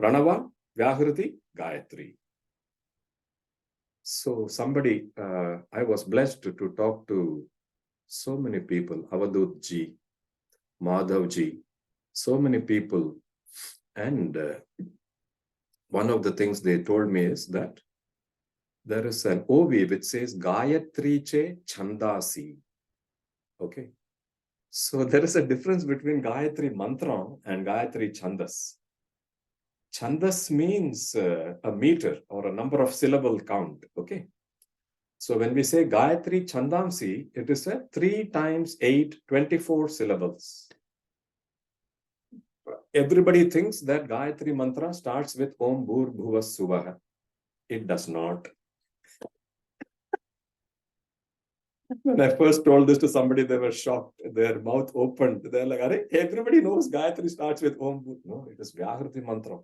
Pranava, Vyakriti, Gayatri. So somebody, I was blessed to talk to so many people, Avadut ji, Madhav ji, so many people. And one of the things they told me is that there is an OV which says Gayatri che Chandasi. Okay. So there is a difference between Gayatri mantra and Gayatri Chandas. Chandas means a meter or a number of syllable count. Okay. So when we say Gayatri Chandamsi, it is a 3 times 8, 24 syllables. Everybody thinks that Gayatri mantra starts with Om Bhur Bhuva Suvaha. It does not. When I first told this to somebody, they were shocked. Their mouth opened. They're like, everybody knows Gayatri starts with Om Bhur. No, it is Vyakriti mantra.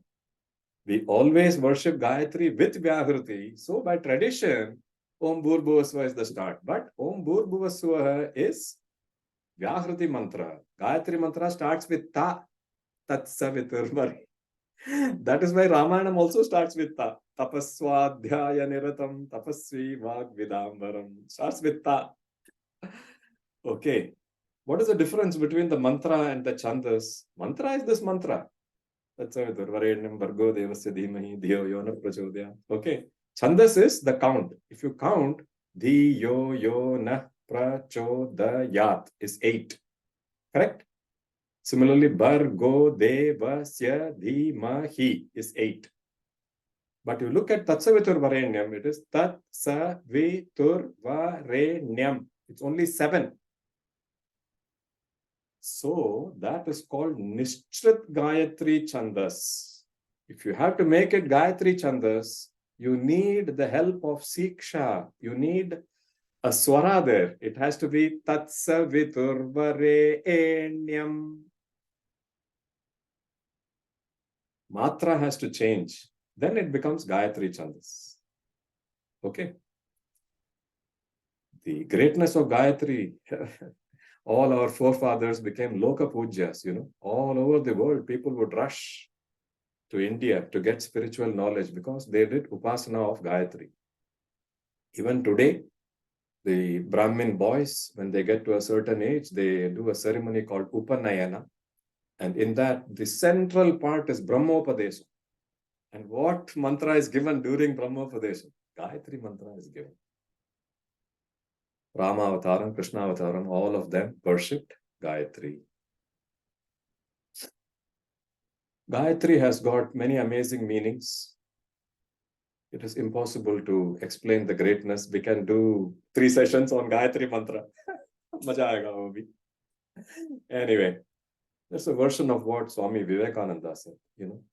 We always worship Gayatri with Vyakriti. So by tradition, Om Bhur Bhuva Swaha is the start. But Om Bhur Bhuva Swaha is Vyakriti mantra. Gayatri mantra starts with Ta. Tat Saviturvari. That is why Ramayana also starts with Ta. Tapaswa Adhyay Niratam Tapasvi Vag Vidambaram. Starts with Ta. Okay. What is the difference between the mantra and the chandas? Mantra is this mantra. Okay. Chandas is the count. If you count, Di yo yo na prachodayat is 8. Correct? Similarly, Bhargo devasya dhimahi is 8. But you look at Tatsavitur Varenyam, it is Tatsavitur Varenyam. It's only 7. So that is called Nishtrit Gayatri Chandas. If you have to make it Gayatri Chandas, you need the help of Siksha. You need a swara there. It has to be Tatsavitur Varenyam. Matra has to change. Then it becomes Gayatri Chandas. Okay. The greatness of Gayatri, all our forefathers became Loka Pujas, All over the world, people would rush to India to get spiritual knowledge because they did Upasana of Gayatri. Even today, the Brahmin boys, when they get to a certain age, they do a ceremony called Upanayana. And in that, the central part is Brahmopadesha. And what mantra is given during Brahmopadesha? Gayatri mantra is given. Rama Avataram, Krishna Avataram, all of them worshipped Gayatri. Gayatri has got many amazing meanings. It is impossible to explain the greatness. We can do 3 sessions on Gayatri mantra. Maja aayega wo bhi. Anyway, that's a version of what Swami Vivekananda said.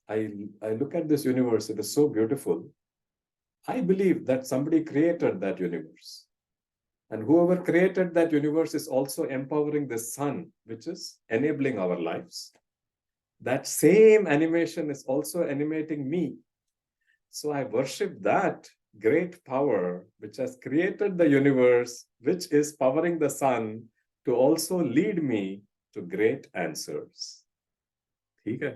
I look at this universe, it is so beautiful. I believe that somebody created that universe. And whoever created that universe is also empowering the sun, which is enabling our lives. That same animation is also animating me. So I worship that great power which has created the universe, which is powering the sun to also lead me to great answers. Okay?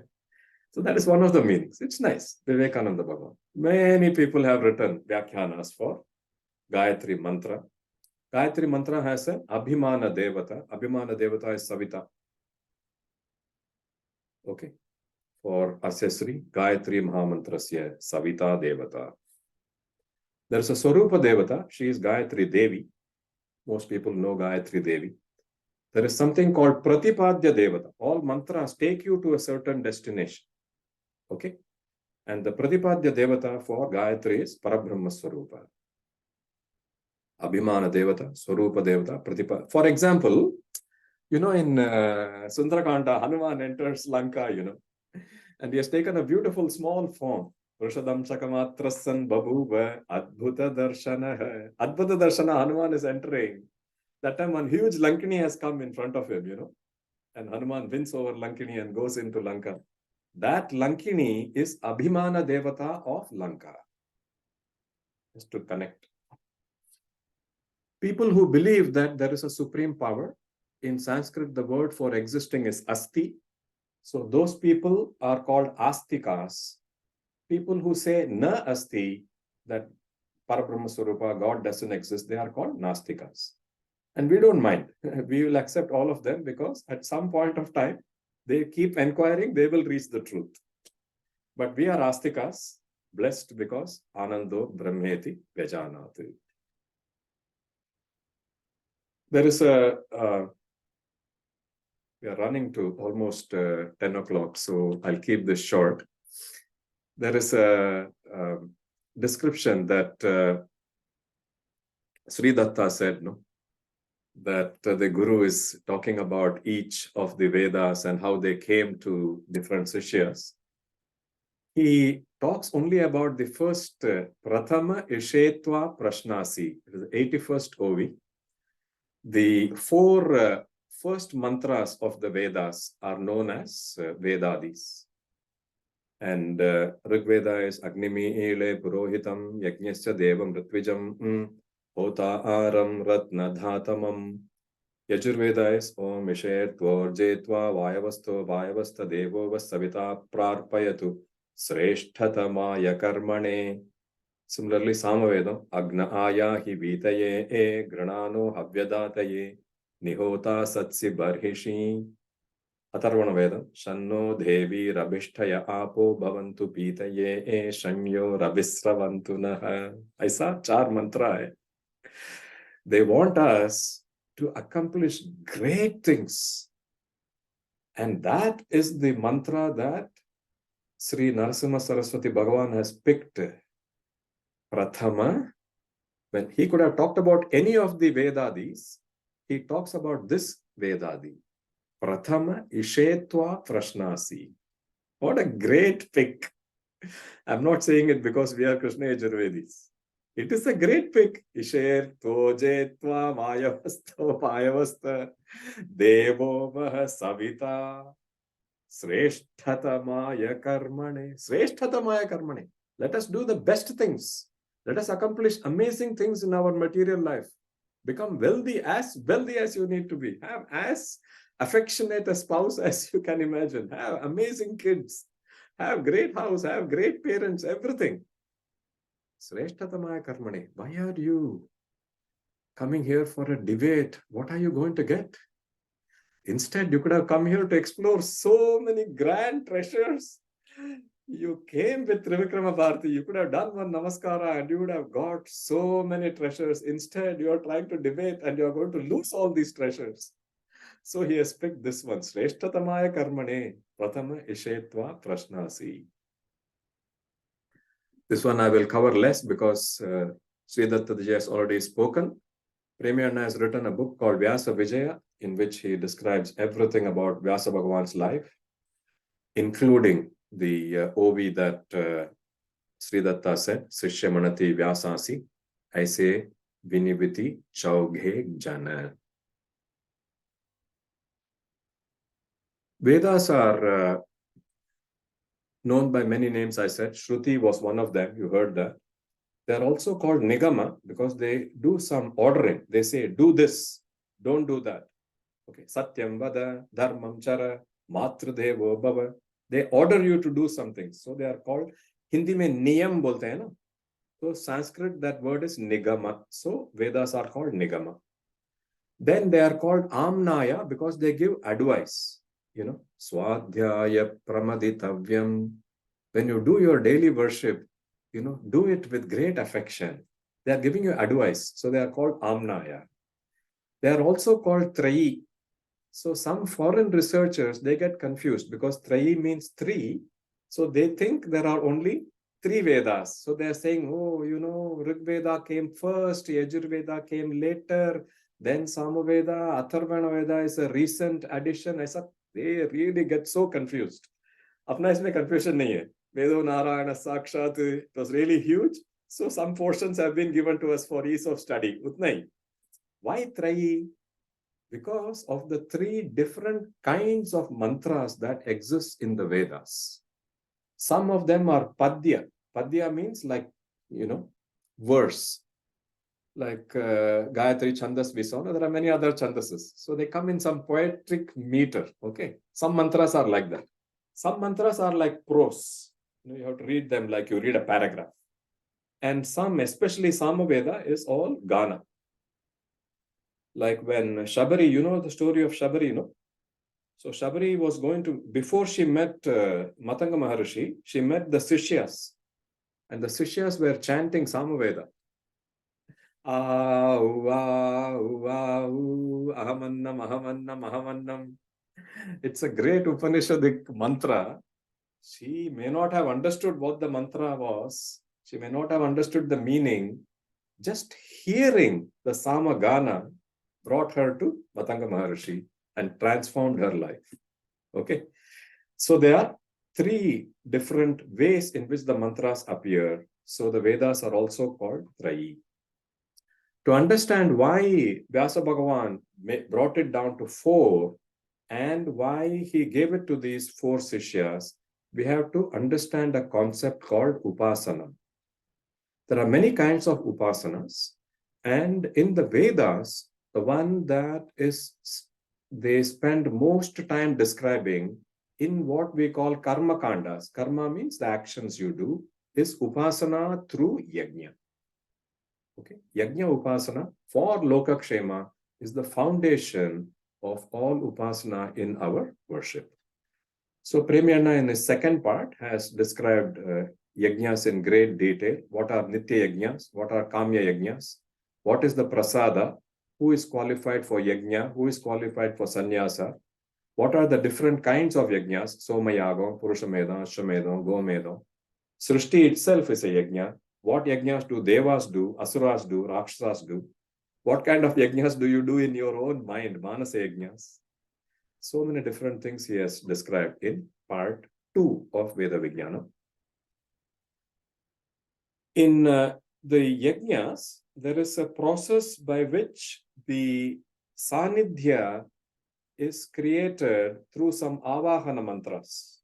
So that is one of the meanings. It's nice. Vivekananda Bhagavan. Many people have written Vyakhyanas for Gayatri Mantra. Gayatri Mantra has an Abhimana Devata. Abhimana Devata is Savita. Okay. For accessory, Gayatri Mahamantrasya Savita Devata. There is a Swarupa Devata. She is Gayatri Devi. Most people know Gayatri Devi. There is something called Pratipadya Devata. All mantras take you to a certain destination. Okay. And the Pratipadya Devata for Gayatri is Parabrahma Swarupa. Abhimana Devata, Swarupa Devata, Pratipadya. For example, in Sundarakanda, Hanuman enters Lanka, and he has taken a beautiful small form. Purushadamshakamatrasan babuva adbhuta darshana. Adbhuta darshana, Hanuman is entering. That time one huge Lankini has come in front of him, and Hanuman wins over Lankini and goes into Lanka. That Lankini is Abhimana Devata of Lanka. Just to connect. People who believe that there is a supreme power, in Sanskrit the word for existing is asti. So those people are called astikas. People who say na asti, that Parabrahma Swarupa, God doesn't exist, they are called nastikas. And we don't mind. We will accept all of them because at some point of time, they keep inquiring, they will reach the truth. But we are astikas, blessed because Anando Brahmeti Vyajanati. There is we are running to almost 10 o'clock, so I'll keep this short. There is a description that Sri Datta said, that the Guru is talking about each of the Vedas and how they came to different Sishyas. He talks only about the first Prathama Ishetva Prashnasi, the 81st OV. The four first mantras of the Vedas are known as Vedadis. And Rigveda is Agnimi Ele Purohitam Yajñasya Devam Ritvijam Hota Aram Ratna Dhatamam. Yajurveda is Om Ishetva Jetva Vayavasto Vayavasta Devo Vasavita Prarpayatu Sreshtatamaya Karmane. Similarly, Samaveda Agna Ayahi Vitaye E Granano Havyadataye Nihota Satsi Barhishi. Atharvana Veda Shanno Devi Rabishtaya Apo Bhavantu Pitaye E Shanyo Rabisravantu Naha. Aisa char mantra hai. They want us to accomplish great things. And that is the mantra that Sri Narasimha Saraswati Bhagavan has picked. Prathama, when he could have talked about any of the Vedadis, he talks about this Vedadi. Prathama Ishetva Prashnasi. What a great pick. I'm not saying it because we are Krishna Yajurvedis. It is a great pick. Isher Tojetva Mayavasto Payavasta Devo Vaha Savita Sreshtatamaya Karmane. Sreshtatamaya Karmane. Let us do the best things. Let us accomplish amazing things in our material life. Become wealthy as you need to be. Have as affectionate a spouse as you can imagine. Have amazing kids. Have great house. Have great parents. Everything. Sreshtatamaya Karmane. Why are you coming here for a debate? What are you going to get? Instead, you could have come here to explore so many grand treasures. You came with Trivikrama Bharati. You could have done one Namaskara and you would have got so many treasures. Instead, you are trying to debate and you are going to lose all these treasures. So he has picked this one. Sreshtatamaya Karmane Prathama Ishetva Prashnasi. This one I will cover less because Sri Datta has already spoken. Premierna has written a book called Vyasa Vijaya, in which he describes everything about Vyasa Bhagavan's life, including the OV that Sri Datta said, Sishya Manati Vyasasi, I say Viniviti Chaughe Jana. Vedas are known by many names, I said. Shruti was one of them, you heard that. They are also called Nigama because they do some ordering. They say, do this, don't do that. Okay, Satyam Vada, Dharmam Chara, Matradevo Bhava. They order you to do something. So they are called, Hindi mein niyam bolte hai na. So Sanskrit, that word is Nigama. So Vedas are called Nigama. Then they are called Amnaya because they give advice. Swadhyaya Pramaditavyam. When you do your daily worship, do it with great affection. They are giving you advice. So they are called Amnaya. They are also called Trayi. So some foreign researchers, they get confused because Trayi means three. So they think there are only three Vedas. So they are saying, Rig Veda came first, Yajur Veda came later, then Samaveda, Atharvana Veda is a recent addition. They really get so confused. Apna isme confusion nahi hai. Vedo Narayana Sakshat, it was really huge. So some portions have been given to us for ease of study. Utnai. Why Trayi? Because of the three different kinds of mantras that exist in the Vedas. Some of them are padya. Padya means like, verse. Like Gayatri Chandas Visona, there are many other chandases. So they come in some poetic meter. Okay. Some mantras are like that. Some mantras are like prose. You have to read them like you read a paragraph. And some, especially Samaveda, is all Gana. Like when Shabari, you know the story of Shabari, no? So Shabari was going to, before she met Matanga Maharishi, she met the Sishyas. And the Sishyas were chanting Samaveda. Ahamannam, ahamannam, ahamannam. It's a great Upanishadic mantra. She may not have understood what the mantra was. She may not have understood the meaning. Just hearing the Samagana brought her to Matanga Maharishi and transformed her life. Okay. So there are three different ways in which the mantras appear. So the Vedas are also called Trayi. To understand why Vyasa Bhagavan brought it down to 4 and why he gave it to these 4 Sishyas, we have to understand a concept called Upasana. There are many kinds of Upasanas, and in the Vedas, the one that they spend most time describing in what we call Karma Kandas. Karma means the actions you do, is Upasana through Yajna. Okay, Yajna Upasana for Lokakshema is the foundation of all Upasana in our worship. So Premiana in his second part has described Yajnas in great detail. What are Nitya Yajnas? What are Kamya Yajnas? What is the Prasada? Who is qualified for Yajna? Who is qualified for Sannyasa? What are the different kinds of Yajnas? Somayagam, Purushamedam, Ashwamedam, Gomedam. Srishti itself is a Yajna. What yajnas do Devas do, Asuras do, Rakshasas do? What kind of yajnas do you do in your own mind, Manasa yajnas? So many different things he has described in part 2 of Veda Vigyana. In the yajnas, there is a process by which the Sanidhya is created through some Avahana mantras.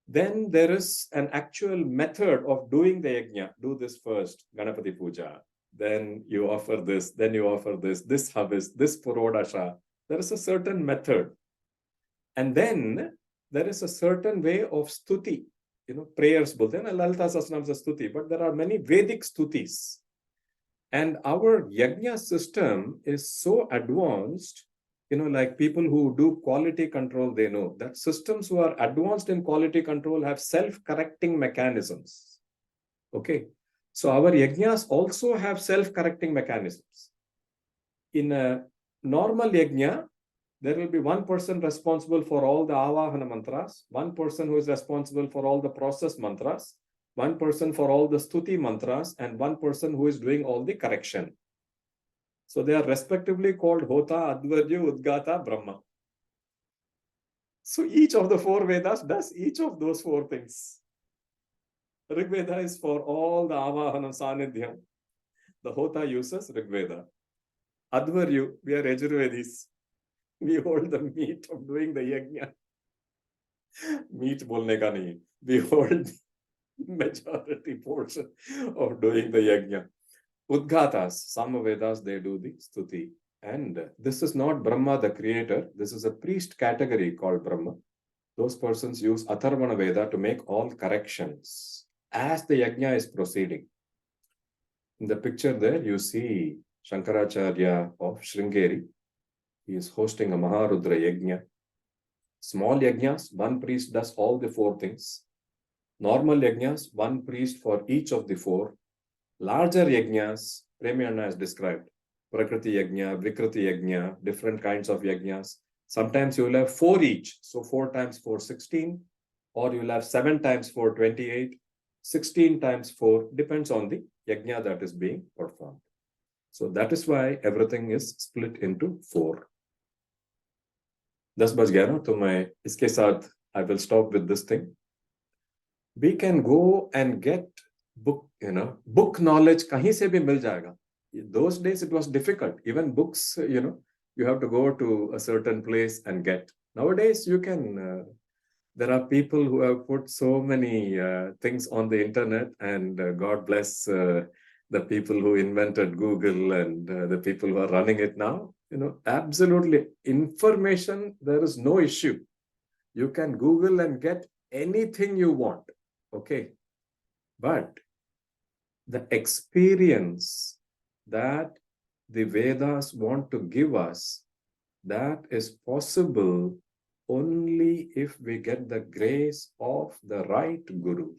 Then there is an actual method of doing the yajna. Do this first, Ganapati Puja. Then you offer this, then you offer this harvest, this Purodasha. There is a certain method. And then there is a certain way of stuti. Prayers, bolte na Lalita Sasnam stuti, but there are many Vedic stutis. And our yajna system is so advanced. Like people who do quality control, they know that systems who are advanced in quality control have self-correcting mechanisms. Okay. So our yajnas also have self-correcting mechanisms. In a normal yajna, there will be one person responsible for all the Avahana mantras, one person who is responsible for all the process mantras, one person for all the stuti mantras, and one person who is doing all the correction. So they are respectively called Hota, Adhyay, Udgata, Brahma. So each of the 4 Vedas does each of those 4 things. Rig Veda is for all the Avahana Sanidhyam. The Hota uses Rig Veda. Adhyay, we are Yajurvedis. We hold the meat of doing the yajna. Meat bolne ka nahi. We hold the majority portion of doing the yajna. Udgatas, Samavedas, they do the stuti. And this is not Brahma, the creator. This is a priest category called Brahma. Those persons use Atharvana Veda to make all corrections as the yajna is proceeding. In the picture there, you see Shankaracharya of Sringeri. He is hosting a Maharudra Yajna. Small yajnas, one priest does all the 4 things. Normal yajnas, one priest for each of the 4. Larger yajnas, Premiana has described. Prakriti yajna, Vikriti yajna, different kinds of yajnas. Sometimes you will have 4 each. So 4 times 4, 16. Or you will have 7 times 4, 28. 16 times 4, depends on the yajna that is being performed. So that is why everything is split into 4. 10 बज गया ना, तो मैं इसके साथ I will stop with this thing. We can go and get book knowledge kahin se bhi mil jayega. In those days it was difficult. Even books, you have to go to a certain place and get. Nowadays you can, there are people who have put so many things on the internet, and God bless the people who invented Google and the people who are running it now. Absolutely information, there is no issue. You can Google and get anything you want. Okay. But the experience that the Vedas want to give us, that is possible only if we get the grace of the right Guru.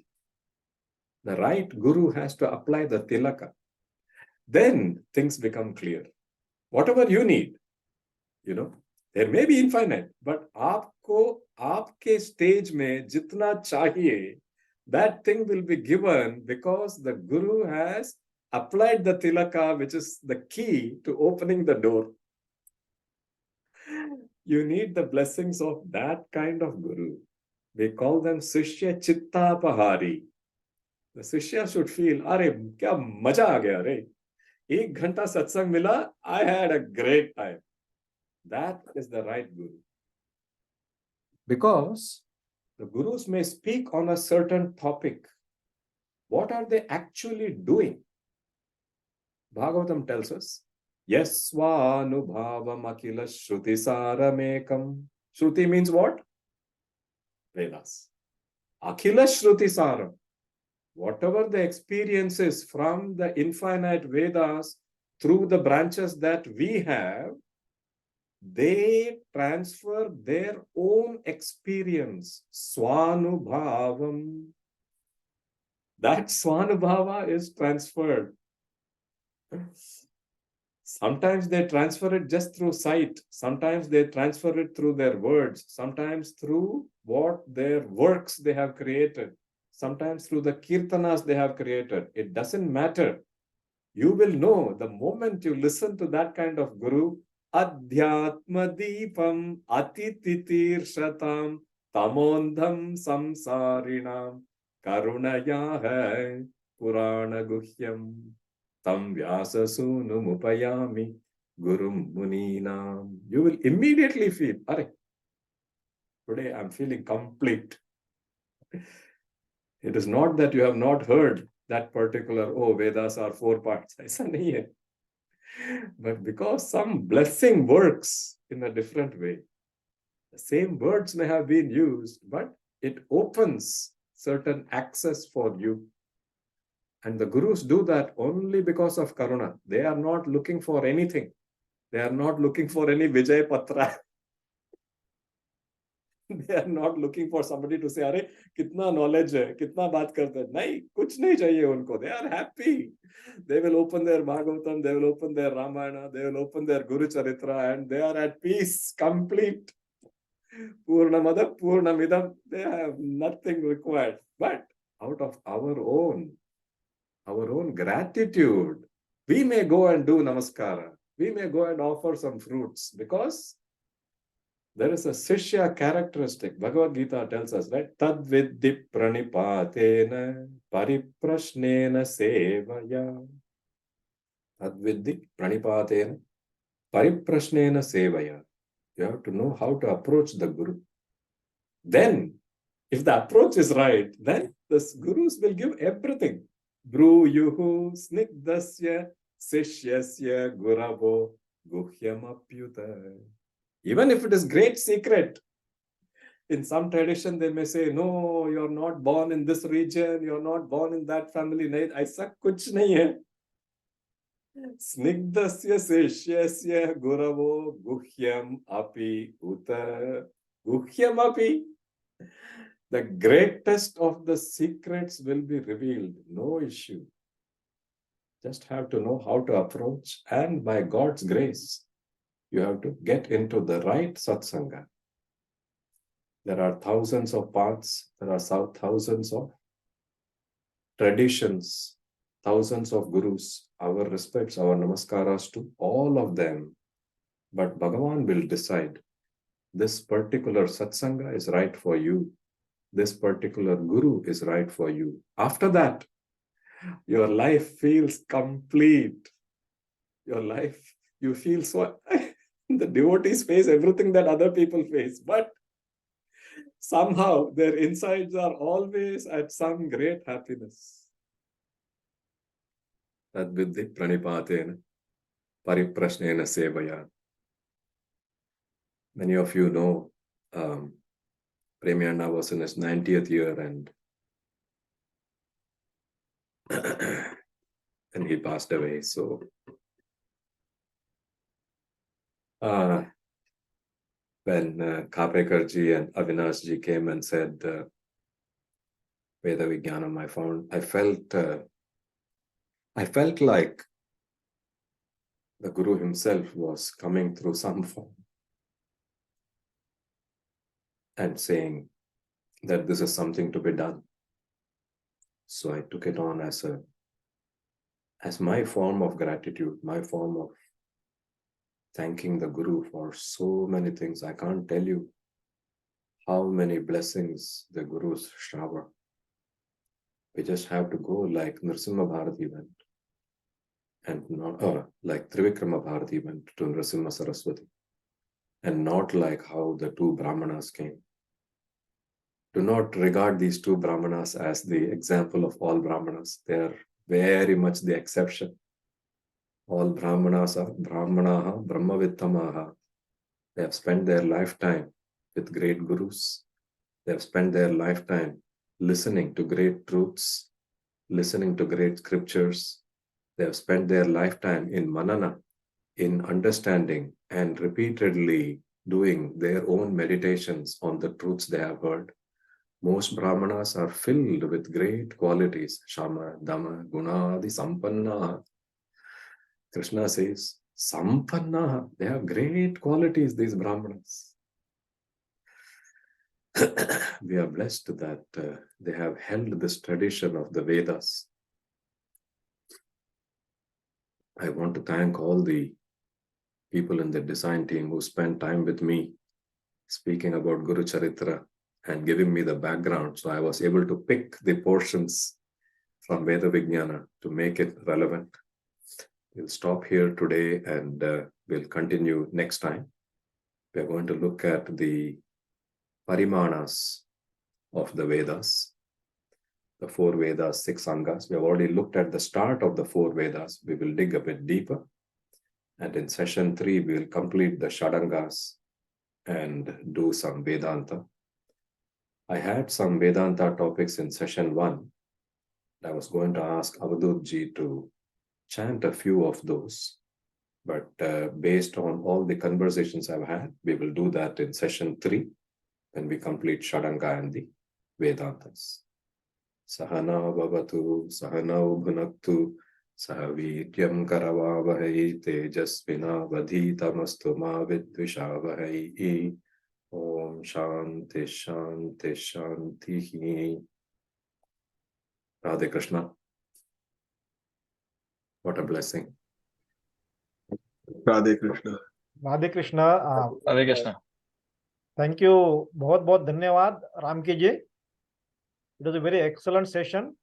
The right Guru has to apply the tilaka. Then things become clear. Whatever you need, there may be infinite, but aapke stage mein jitna chahiye, that thing will be given because the Guru has applied the tilaka, which is the key to opening the door. You need the blessings of that kind of Guru. We call them Sishya Chittapahari. The Sishya should feel, Are, kya maja aa gaya, re. 1 ghanta satsang mila, I had a great time. That is the right Guru. Because the Gurus may speak on a certain topic. What are they actually doing? Bhagavatam tells us, Yasvanubhavam akila shruti saramekam. Shruti means what? Vedas. Akila shruti saram. Whatever the experiences from the infinite Vedas through the branches that we have, they transfer their own experience. Swanubhavam. That Swanubhava is transferred. Sometimes they transfer it just through sight. Sometimes they transfer it through their words. Sometimes through what their works they have created. Sometimes through the kirtanas they have created. It doesn't matter. You will know the moment you listen to that kind of Guru, Adhyatma Deepam Atititir Shatam Tamondham Samsarinam Karunaya Hai Purana Guhyam Tam Vyasasunu Mupayami Gurum Muninam. You will immediately feel, Are, today I'm feeling complete. It is not that you have not heard that particular, Vedas are 4 parts. Aisa nahi hai. But because some blessing works in a different way, the same words may have been used, but it opens certain access for you. And the Gurus do that only because of Karuna. They are not looking for anything. They are not looking for any Vijay Patra. They are not looking for somebody to say, Are, kitna knowledge hai, kitna baat karte hai. Nahi, kuch nahi chahiye unko. They are happy. They will open their Bhagavatam, they will open their Ramayana, they will open their Guru Charitra, and they are at peace, complete. Purnamada, Purnamidam, they have nothing required. But out of our own gratitude, we may go and do namaskara. We may go and offer some fruits because there is a Sishya characteristic. Bhagavad Gita tells us, right? Tad vidhi pranipatena pariprashnena sevaya. Tad vidhi pranipatena pariprashnena sevaya. You have to know how to approach the Guru. Then, if the approach is right, then the Gurus will give everything. Bruyuhu snigdasya sishyasya guravo guhyamapyuta. Even if it is great secret, in some tradition they may say, no, you're not born in this region, you're not born in that family. Aisa kuch nahi hai. Snigdasya sishyasya guravo guhyam api uta. Guhyam api. The greatest of the secrets will be revealed. No issue. Just have to know how to approach, and by God's grace, you have to get into the right satsanga. There are thousands of paths, there are thousands of traditions, thousands of gurus. Our respects, our namaskaras to all of them. But Bhagavan will decide this particular satsanga is right for you. this particular guru is right for you. After that, your life feels complete. Your life, you feel so, the devotees face everything that other people face, but somehow their insides are always at some great happiness. Tadviddhi pranipatena pariprashnena sevaya. Many of you know Premierna was in his 90th year and and he passed away. So when Kapekarji and Avinashji came and said Ved Vigyanam, I felt like the Guru himself was coming through some form and saying that this is something to be done. So I took it on as my form of gratitude, my form of thanking the Guru for so many things. I can't tell you how many blessings the Gurus shower. We just have to go like Nrsimha Bharati went, and not like Trivikrama Bharati went to Nrsimha Saraswati, and not like how the two Brahmanas came. Do not regard these two Brahmanas as the example of all Brahmanas. They are very much the exception. All Brahmanas are Brahmanaha, Brahmavittamaha. They have spent their lifetime with great Gurus. They have spent their lifetime listening to great truths, listening to great scriptures. They have spent their lifetime in manana, in understanding and repeatedly doing their own meditations on the truths they have heard. Most Brahmanas are filled with great qualities. Shama, Dama, Gunadi, Sampanna. Krishna says, Sampanna. They have great qualities, these Brahmanas. We are blessed that they have held this tradition of the Vedas. I want to thank all the people in the design team who spent time with me speaking about Guru Charitra and giving me the background, so I was able to pick the portions from Ved Vigyan to make it relevant. We'll stop here today and we'll continue next time. We are going to look at the Parimanas of the Vedas, the 4 Vedas, 6 Angas. We have already looked at the start of the 4 Vedas. We will dig a bit deeper. And in session 3, we will complete the Shadangas and do some Vedanta. I had some Vedanta topics in session 1. I was going to ask Avadutji to chant a few of those. But based on all the conversations I've had, we will do that in session 3 when we complete Shadanga and the Vedantas. Sahana Bhavatu, Sahana Bhunaktu, Sahavityam Karavavahai, Tejasvina Vadhitamastu Ma Vidvishavahai. Om Shanti Shanti Shanti. Radhe Krishna. What a blessing. Radhe Krishna. Radhe Krishna. Hare Krishna. Thank you. बहुत बहुत धन्यवाद रामकी जी. It was a very excellent session.